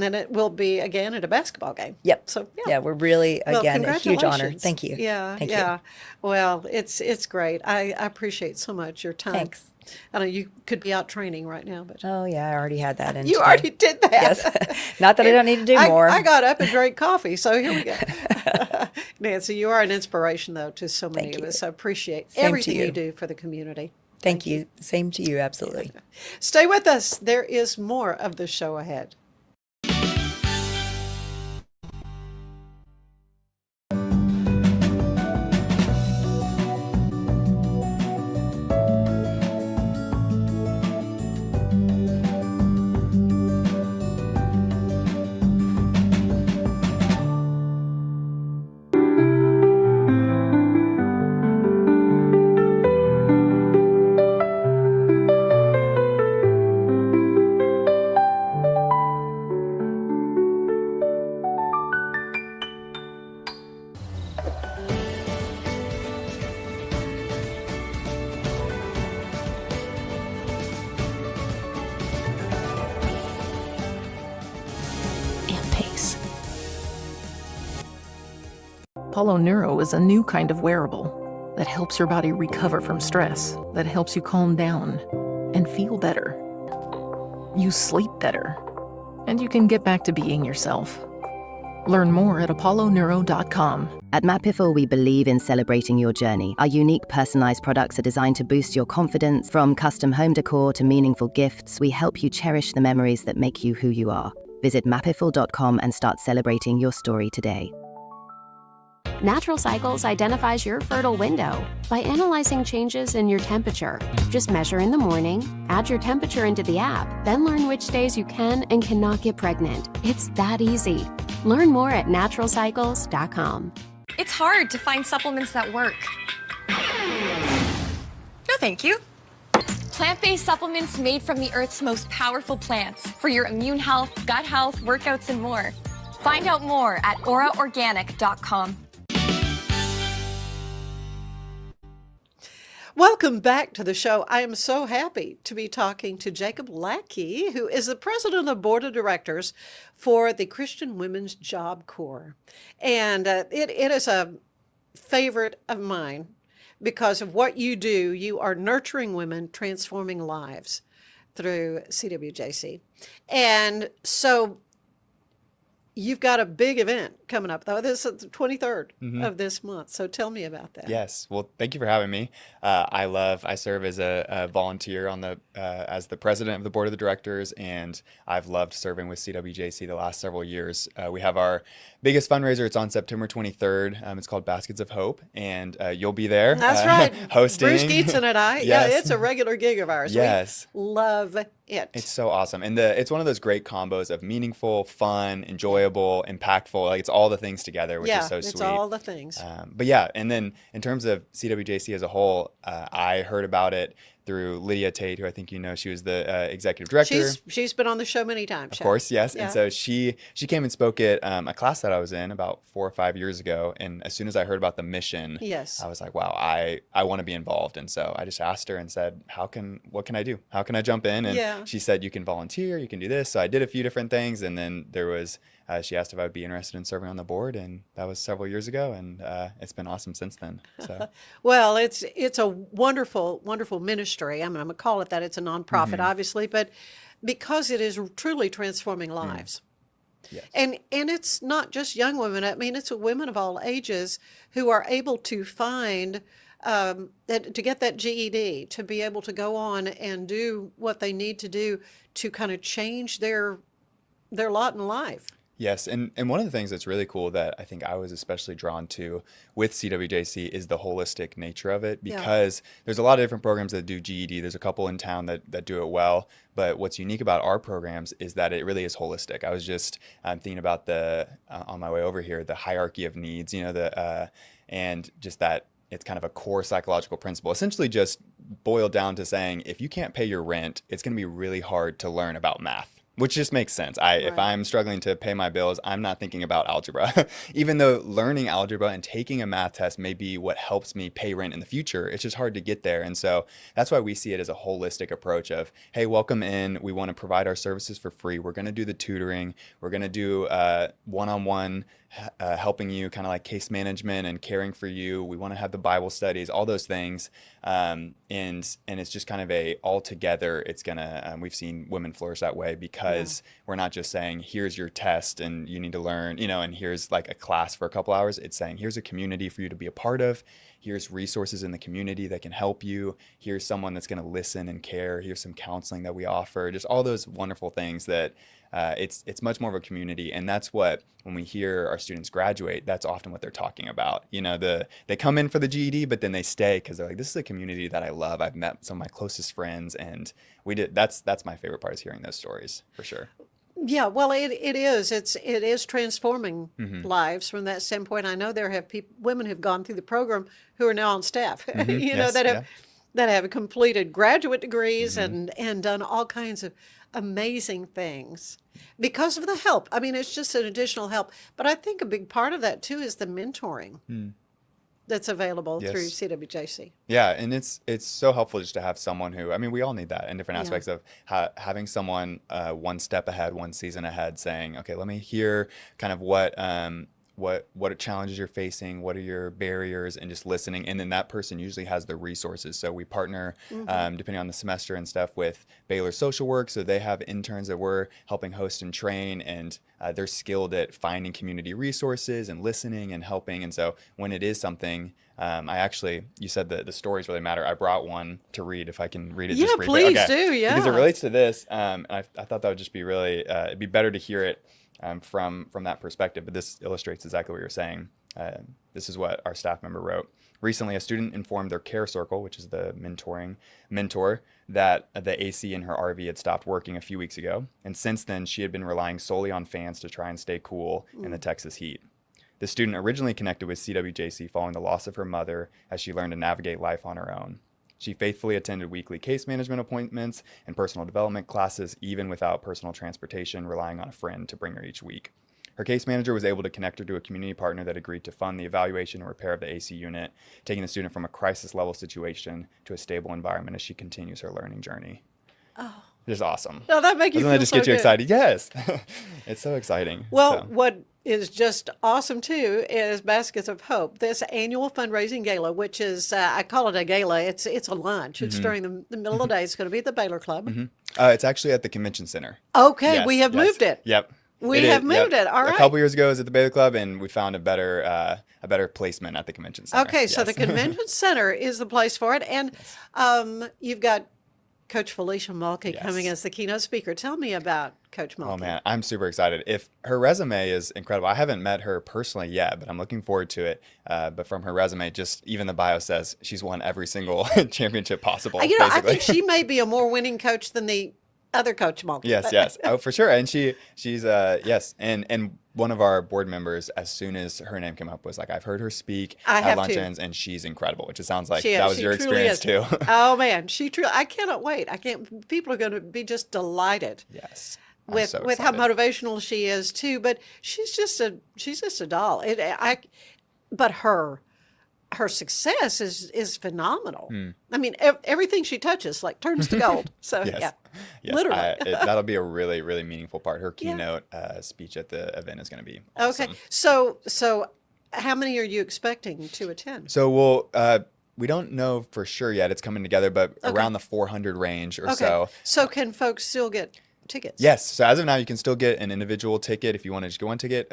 then it will be again at a basketball game. Yep. So, Yeah, we're really, Well, again, a huge honor. congratulations. Thank you. Yeah. Thank yeah. you. Well, it's great. I appreciate so much your time. Thanks. I know you could be out training right now, but Oh, yeah, I already had that in you today. already did that. Yes. Not that I don't need to do more. I got up and drank coffee, so here we go. Nancy, you are an inspiration, though, to so many Thank of you. us. I appreciate Same to everything you you. do for the community. Thank you. Same to you, absolutely. Stay with us. There is more of the show ahead. And pace. Polo Neuro is a new kind of wearable that helps your body recover from stress, that helps you calm down and feel better. You sleep better, and you can get back to being yourself. Learn more at apolloneuro.com. At Mapiful, we believe in celebrating your journey. Our unique personalized products are designed to boost your confidence. From custom home decor to meaningful gifts, we help you cherish the memories that make you who you are. Visit mapiful.com and start celebrating your story today. Natural Cycles identifies your fertile window by analyzing changes in your temperature. Just measure in the morning, add your temperature into the app, then learn which days you can and cannot get pregnant. It's that easy. Learn more at naturalcycles.com. It's hard to find supplements that work. No, thank you. Plant-based supplements made from the Earth's most powerful plants for your immune health, gut health, workouts, and more. Find out more at auraorganic.com. Welcome back to the show. I am so happy to be talking to Jacob Lackey, who is the president of the board of directors for the Christian Women's Job Corps. And it is a favorite of mine because of what you do. You are nurturing women, transforming lives through CWJC. And so you've got a big event coming up, though. This is the 23rd of this month. So tell me about that. Yes. Well, thank you for having me. I serve as a volunteer on the as the president of the board of the directors, and I've loved serving with CWJC the last several years. We have our biggest fundraiser. It's on September 23rd. It's called Baskets of Hope, and you'll be there. That's right. Hosting. Bruce Geetson and I. Yes. Yeah, it's a regular gig of ours. Yes. We love it. It's so awesome. And it's one of those great combos of meaningful, fun, enjoyable, impactful. Like it's all the things together, which is so sweet. It's all the things. But yeah, and then in terms of CWJC as a whole, I heard about it through Lydia Tate, who I think you know. She was the executive director. She's been on the show many times. Of course, yes. Yeah. And so she came and spoke at a class that I was in about 4 or 5 years ago. And as soon as I heard about the mission, Yes. I was like, wow, I want to be involved. And so I just asked her and said, what can I do? How can I jump in? And she said, you can volunteer, you can do this. So I did a few different things. And then there was, she asked if I would be interested in serving on the board. And that was several years ago. And it's been awesome since then. So. Well, it's a wonderful, wonderful ministry. I mean, I'm going to call it that. It's a nonprofit, obviously, but because it is truly transforming lives. Yes. And it's not just young women. I mean, it's women of all ages who are able to find, to get that GED, to be able to go on and do what they need to do to kind of change their lot in life. Yes, and one of the things that's really cool that I think I was especially drawn to with CWJC is the holistic nature of it, because there's a lot of different programs that do GED. There's a couple in town that do it well, but what's unique about our programs is that it really is holistic. I was just thinking about on my way over here, the hierarchy of needs, and just that it's kind of a core psychological principle, essentially just boiled down to saying, if you can't pay your rent, it's going to be really hard to learn about math. which just makes sense. If I'm struggling to pay my bills, I'm not thinking about algebra. Even though learning algebra and taking a math test may be what helps me pay rent in the future, it's just hard to get there. And so that's why we see it as a holistic approach of, hey, welcome in. We want to provide our services for free. We're going to do the tutoring. We're going to do one-on-one helping you, kind of like case management and caring for you. We want to have the Bible studies, all those things. And it's just kind of a all together. It's going to, we've seen women flourish that way because we're not just saying, here's your test and you need to learn, and here's like a class for a couple hours. It's saying, here's a community for you to be a part of. Here's resources in the community that can help you. Here's someone that's going to listen and care. Here's some counseling that we offer. Just all those wonderful things that it's much more of a community. And that's what, when we hear our students graduate, that's often what they're talking about. They come in for the GED, but then they stay because they're like, this is a community that I love. I've met some of my closest friends, and that's my favorite part, is hearing those stories for sure. Yeah, well, it is. It is transforming lives from that standpoint. I know there have women who've gone through the program who are now on staff, that have completed graduate degrees and done all kinds of amazing things because of the help. I mean, it's just an additional help. But I think a big part of that too is the mentoring that's available through CWJC. Yeah, and it's so helpful just to have someone who, we all need that in different aspects of having someone one step ahead, one season ahead, saying, okay, let me hear kind of what challenges you're facing, what are your barriers, and just listening. And then that person usually has the resources. So we partner, depending on the semester and stuff, with Baylor Social Work. So they have interns that we're helping host and train, and they're skilled at finding community resources and listening and helping. And so when it is something, you said that the stories really matter. I brought one to read, if I can read it just briefly. Yeah, please do, yeah. Because it relates to this. And I thought that would just be really, it'd be better to hear it from that perspective, but this illustrates exactly what you're saying. This is what our staff member wrote. Recently, a student informed their care circle, which is the mentor, that the AC in her RV had stopped working a few weeks ago. And since then, she had been relying solely on fans to try and stay cool in the Texas heat. The student originally connected with CWJC following the loss of her mother as she learned to navigate life on her own. She faithfully attended weekly case management appointments and personal development classes, even without personal transportation, relying on a friend to bring her each week. Her case manager was able to connect her to a community partner that agreed to fund the evaluation and repair of the AC unit, taking the student from a crisis-level situation to a stable environment as she continues her learning journey. Oh. Just awesome. No, that makes you feel that just so get you good. excited? Yes. It's so exciting. Well, what is just awesome too is Baskets of Hope, this annual fundraising gala, which is, I call it a gala. It's a lunch. It's during the middle of the day. It's going to be at the Baylor Club. It's actually at the convention center. Okay, Yes, we have moved it. Yep. We have moved it. All right. A couple years ago, it was at the Baylor Club, and we found a better placement at the convention center. Okay, so the convention center is the place for it, and you've got Coach Felicia Mulkey coming as the keynote speaker. Tell me about Coach Mulkey. Oh man, I'm super excited. If her resume is incredible, I haven't met her personally yet, but I'm looking forward to it. But from her resume, just even the bio says she's won every single championship possible. I think she may be a more winning coach than the other Coach Mulkey. Yes. Oh, for sure. And she's yes. And one of our board members, as soon as her name came up, was like, I've heard her speak at luncheons, and she's incredible, which it sounds like that was your experience too. Oh man, I cannot wait. People are going to be just delighted. Yes. With how motivational she is too, but she's just a doll. But her success is phenomenal. I mean, everything she touches turns to gold. So yes. Literally. That'll be a really, really meaningful part. Her keynote speech at the event is going to be awesome. Okay. So how many are you expecting to attend? So we don't know for sure yet. It's coming together, but around the 400 range or so. So can folks still get tickets? Yes. So as of now, you can still get an individual ticket if you want to just get one ticket.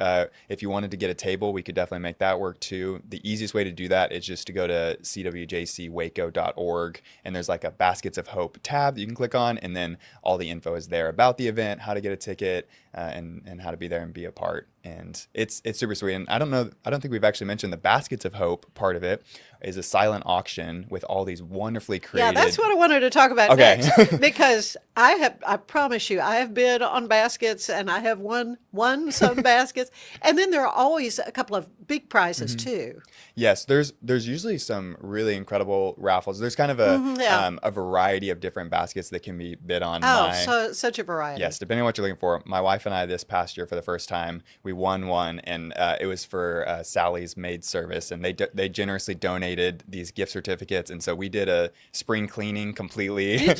If you wanted to get a table, we could definitely make that work too. The easiest way to do that is just to go to CWJCWaco.org, and there's like a Baskets of Hope tab that you can click on, and then all the info is there about the event, how to get a ticket, and how to be there and be a part. And it's super sweet. And I don't think we've actually mentioned the Baskets of Hope part of it is a silent auction with all these wonderfully created. Yeah, that's what I wanted to talk about next, because I promise you, I have bid on baskets and I have won some baskets, and then there are always a couple of big prizes too. Yes, there's usually some really incredible raffles. There's kind of a variety of different baskets that can be bid on. So such a variety. Yes, depending on what you're looking for. My wife and I this past year for the first time, we won one, and it was for Sally's Maid Service, and they generously donated these gift certificates, and so we did a spring cleaning completely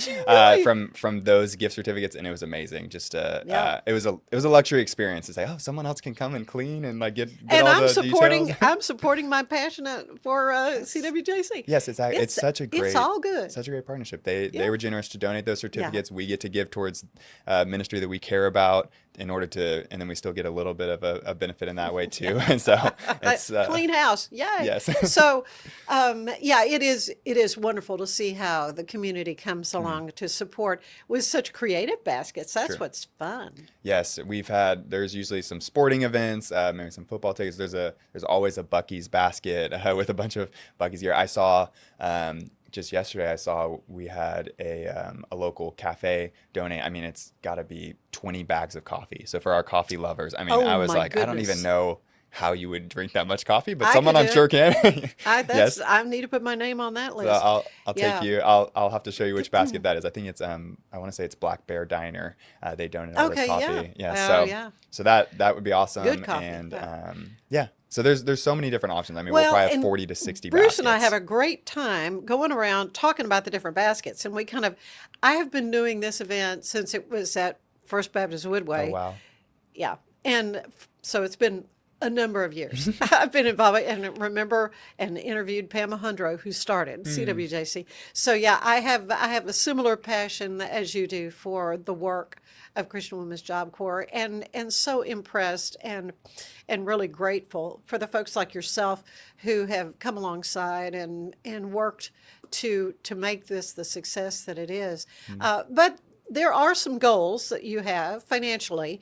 from those gift certificates, and it was amazing. Just it was a luxury experience to say, oh, someone else can come and clean and like get and all the details. I'm supporting my passion for CWJC. Yes, it's such a great. It's all good. Such a great partnership. They were generous to donate those certificates. We get to give towards ministry that we care about in order to, and then we still get a little bit of a benefit in that way too. And so it's clean house. Yay. Yes. So it is wonderful to see how the community comes along to support with such creative baskets. That's what's fun. Yes, there's usually some sporting events, maybe some football tickets. There's always a Buc-ee's basket with a bunch of Buc-ee's gear. I saw just yesterday, we had a local cafe donate. I mean, it's got to be 20 bags of coffee. So for our coffee lovers, I mean, I was like, goodness. I don't even know how you would drink that much coffee, but someone I'm sure can. Yes. I need to put my name on that list. So I'll take you. I'll have to show you which basket that is. I think it's I want to say it's Black Bear Diner. They donate all this coffee. So that would be awesome. Good coffee. And so there's so many different options. I mean, we'll probably have 40 to 60 Bruce baskets. and I have a great time going around talking about the different baskets, and I have been doing this event since it was at First Baptist Woodway. Oh wow. Yeah, and so it's been a number of years. I've been involved and remember and interviewed Pam Hundro, who started CWJC. So yeah, I have a similar passion as you do for the work of Christian Women's Job Corps, and so impressed and really grateful for the folks like yourself who have come alongside and worked to make this the success that it is. But there are some goals that you have financially,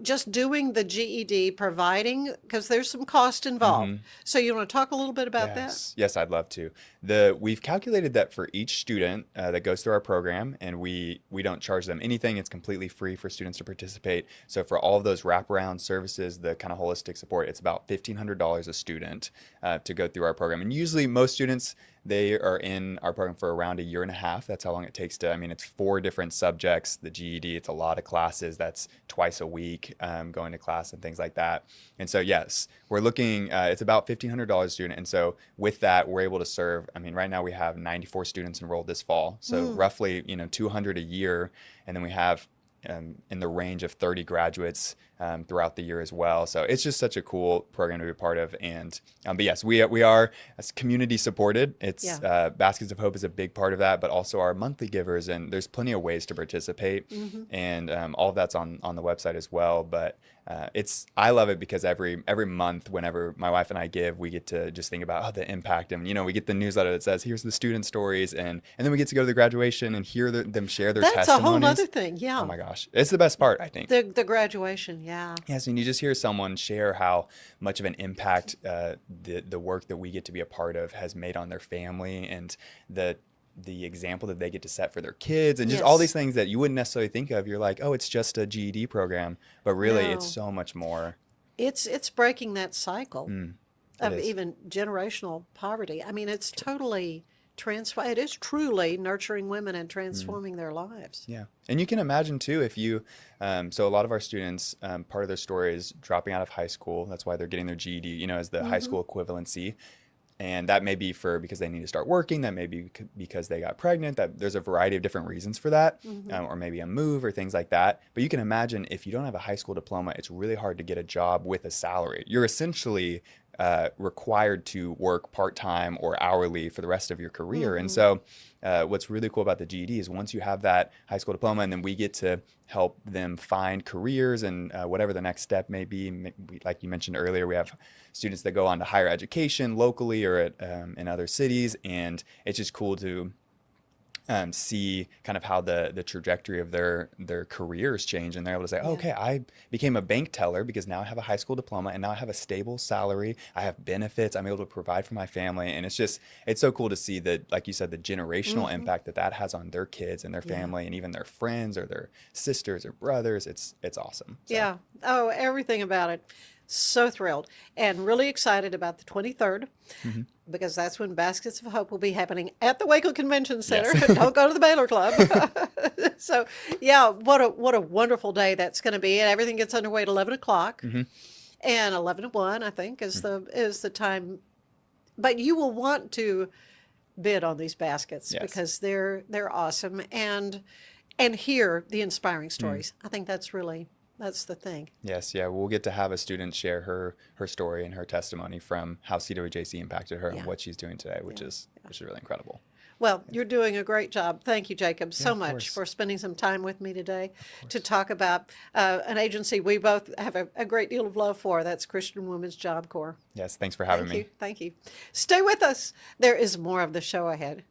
just doing the GED, providing, because there's some cost involved. So you want to talk a little bit about that? Yes, I'd love to. We've calculated that for each student that goes through our program, and we don't charge them anything. It's completely free for students to participate. So for all of those wraparound services, the kind of holistic support, it's about $1,500 a student to go through our program. And usually most students, they are in our program for around a year and a half. That's how long it takes it's 4 different subjects. The GED, it's a lot of classes. That's twice a week going to class and things like that. And so, yes, we're looking, it's about $1,500 a student. And so with that, we're able to serve, right now we have 94 students enrolled this fall. So roughly, 200 a year. And then we have in the range of 30 graduates throughout the year as well. So it's just such a cool program to be a part of. And but yes, we are community supported. It's Baskets of Hope is a big part of that, but also our monthly givers, and there's plenty of ways to participate. And all of that's on the website as well. But I love it because every month, whenever my wife and I give, we get to just think about the impact, and we get the newsletter that says here's the student stories, and then we get to go to the graduation and hear them share their testimonies. That's a whole other thing. Yeah. Oh my gosh, it's the best part, I think. The graduation. Yeah. Yes, and you just hear someone share how much of an impact the work that we get to be a part of has made on their family, and the example that they get to set for their kids, and just all these things that you wouldn't necessarily think of. You're like, oh, it's just a GED program, but really it's so much more. It's breaking that cycle of even generational poverty. It's totally it is truly nurturing women and transforming their lives. Yeah. And you can imagine too, if you, so a lot of our students, part of their story is dropping out of high school. That's why they're getting their GED, as the high school equivalency. And that may be because they need to start working. That may be because they got pregnant. That there's a variety of different reasons for that, or maybe a move or things like that. But you can imagine if you don't have a high school diploma, it's really hard to get a job with a salary. You're essentially required to work part-time or hourly for the rest of your career. And so what's really cool about the GED is once you have that high school diploma, and then we get to help them find careers and whatever the next step may be. Like you mentioned earlier, we have students that go on to higher education locally or in other cities, and it's just cool to see kind of how the trajectory of their careers change, and they're able to say, oh, okay, I became a bank teller because now I have a high school diploma and now I have a stable salary, I have benefits, I'm able to provide for my family. And it's so cool to see that, like you said, the generational impact that has on their kids and their family and even their friends or their sisters or brothers. It's awesome. So. Yeah. Oh, everything about it. So thrilled and really excited about the 23rd because that's when Baskets of Hope will be happening at the Waco Convention Center. Yes. Don't go to the Baylor Club. So, yeah, what a wonderful day that's going to be. And everything gets underway at 11 o'clock. And 11 to 1, I think, is the time. But you will want to bid on these baskets because they're awesome and hear the inspiring stories. I think that's the thing. Yes, yeah. We'll get to have a student share her story and her testimony from how CWJC impacted her and what she's doing today, which is really incredible. Well, you're doing a great job. Thank you, Jacob, so much for spending some time with me today to talk about an agency we both have a great deal of love for. That's Christian Women's Job Corps. Yes, thanks for having me. Thank you. Stay with us. There is more of the show ahead.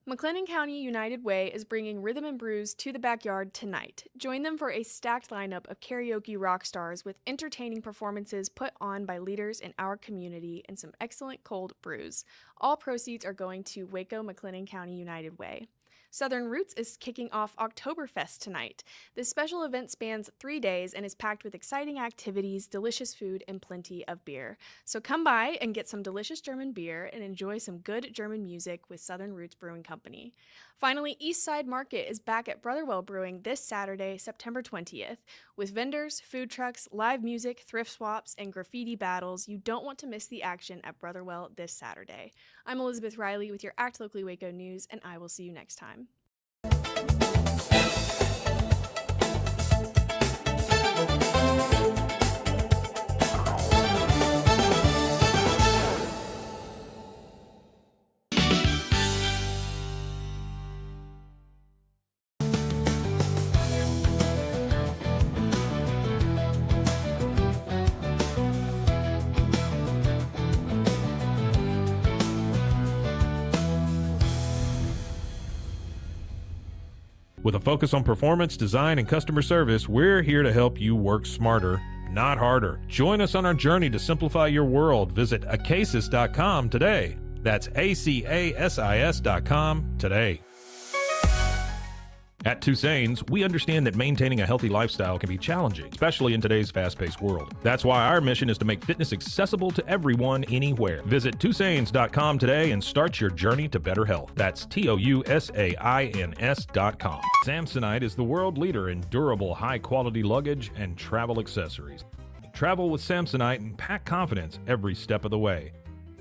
McLennan County United Way is bringing Rhythm and Brews to the backyard tonight. Join them for a stacked lineup of karaoke rock stars with entertaining performances put on by leaders in our community and some excellent cold brews. All proceeds are going to Waco McLennan County United Way. Southern Roots is kicking off Oktoberfest tonight. This special event spans 3 days and is packed with exciting activities, delicious food, and plenty of beer. So come by and get some delicious German beer and enjoy some good German music with Southern Roots Brewing Company. Finally, Eastside Market is back at Brotherwell Brewing this Saturday, September 20th. With vendors, food trucks, live music, thrift swaps, and graffiti battles, you don't want to miss the action at Brotherwell this Saturday. I'm Elizabeth Riley with your Act Locally Waco News, and I will see you next time. With a focus on performance, design, and customer service, we're here to help you work smarter, not harder. Join us on our journey to simplify your world. Visit acasis.com today. That's ACASIS.com today. At Tusain's, we understand that maintaining a healthy lifestyle can be challenging, especially in today's fast-paced world. That's why our mission is to make fitness accessible to everyone, anywhere. Visit Tusains.com today and start your journey to better health. That's TOUSAINS.com. Samsonite is the world leader in durable, high-quality luggage and travel accessories. Travel with Samsonite and pack confidence every step of the way.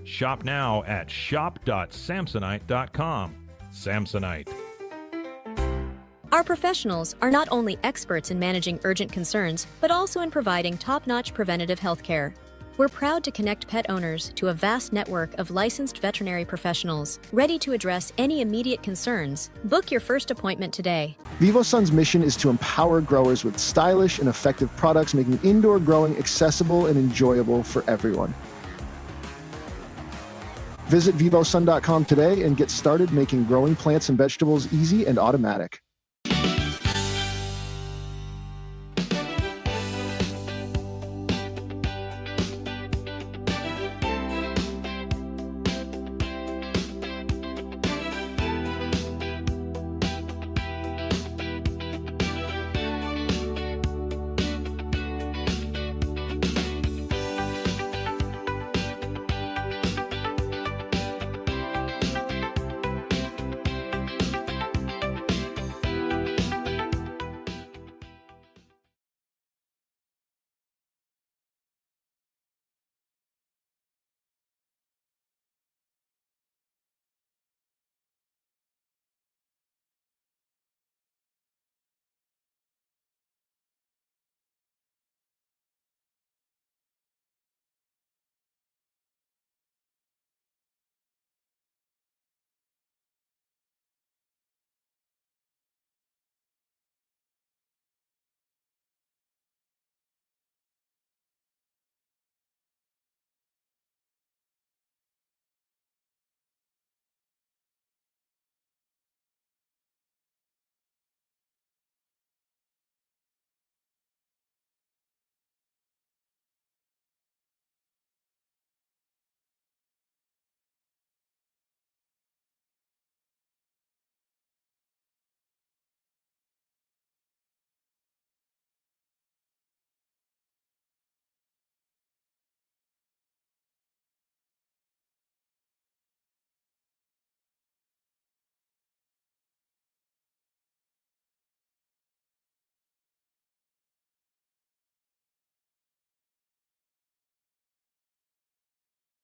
Shop now at shop.samsonite.com. Samsonite. Our professionals are not only experts in managing urgent concerns, but also in providing top-notch preventative health care. We're proud to connect pet owners to a vast network of licensed veterinary professionals, ready to address any immediate concerns. Book your first appointment today. VivoSun's mission is to empower growers with stylish and effective products, making indoor growing accessible and enjoyable for everyone. Visit vivosun.com today and get started making growing plants and vegetables easy and automatic.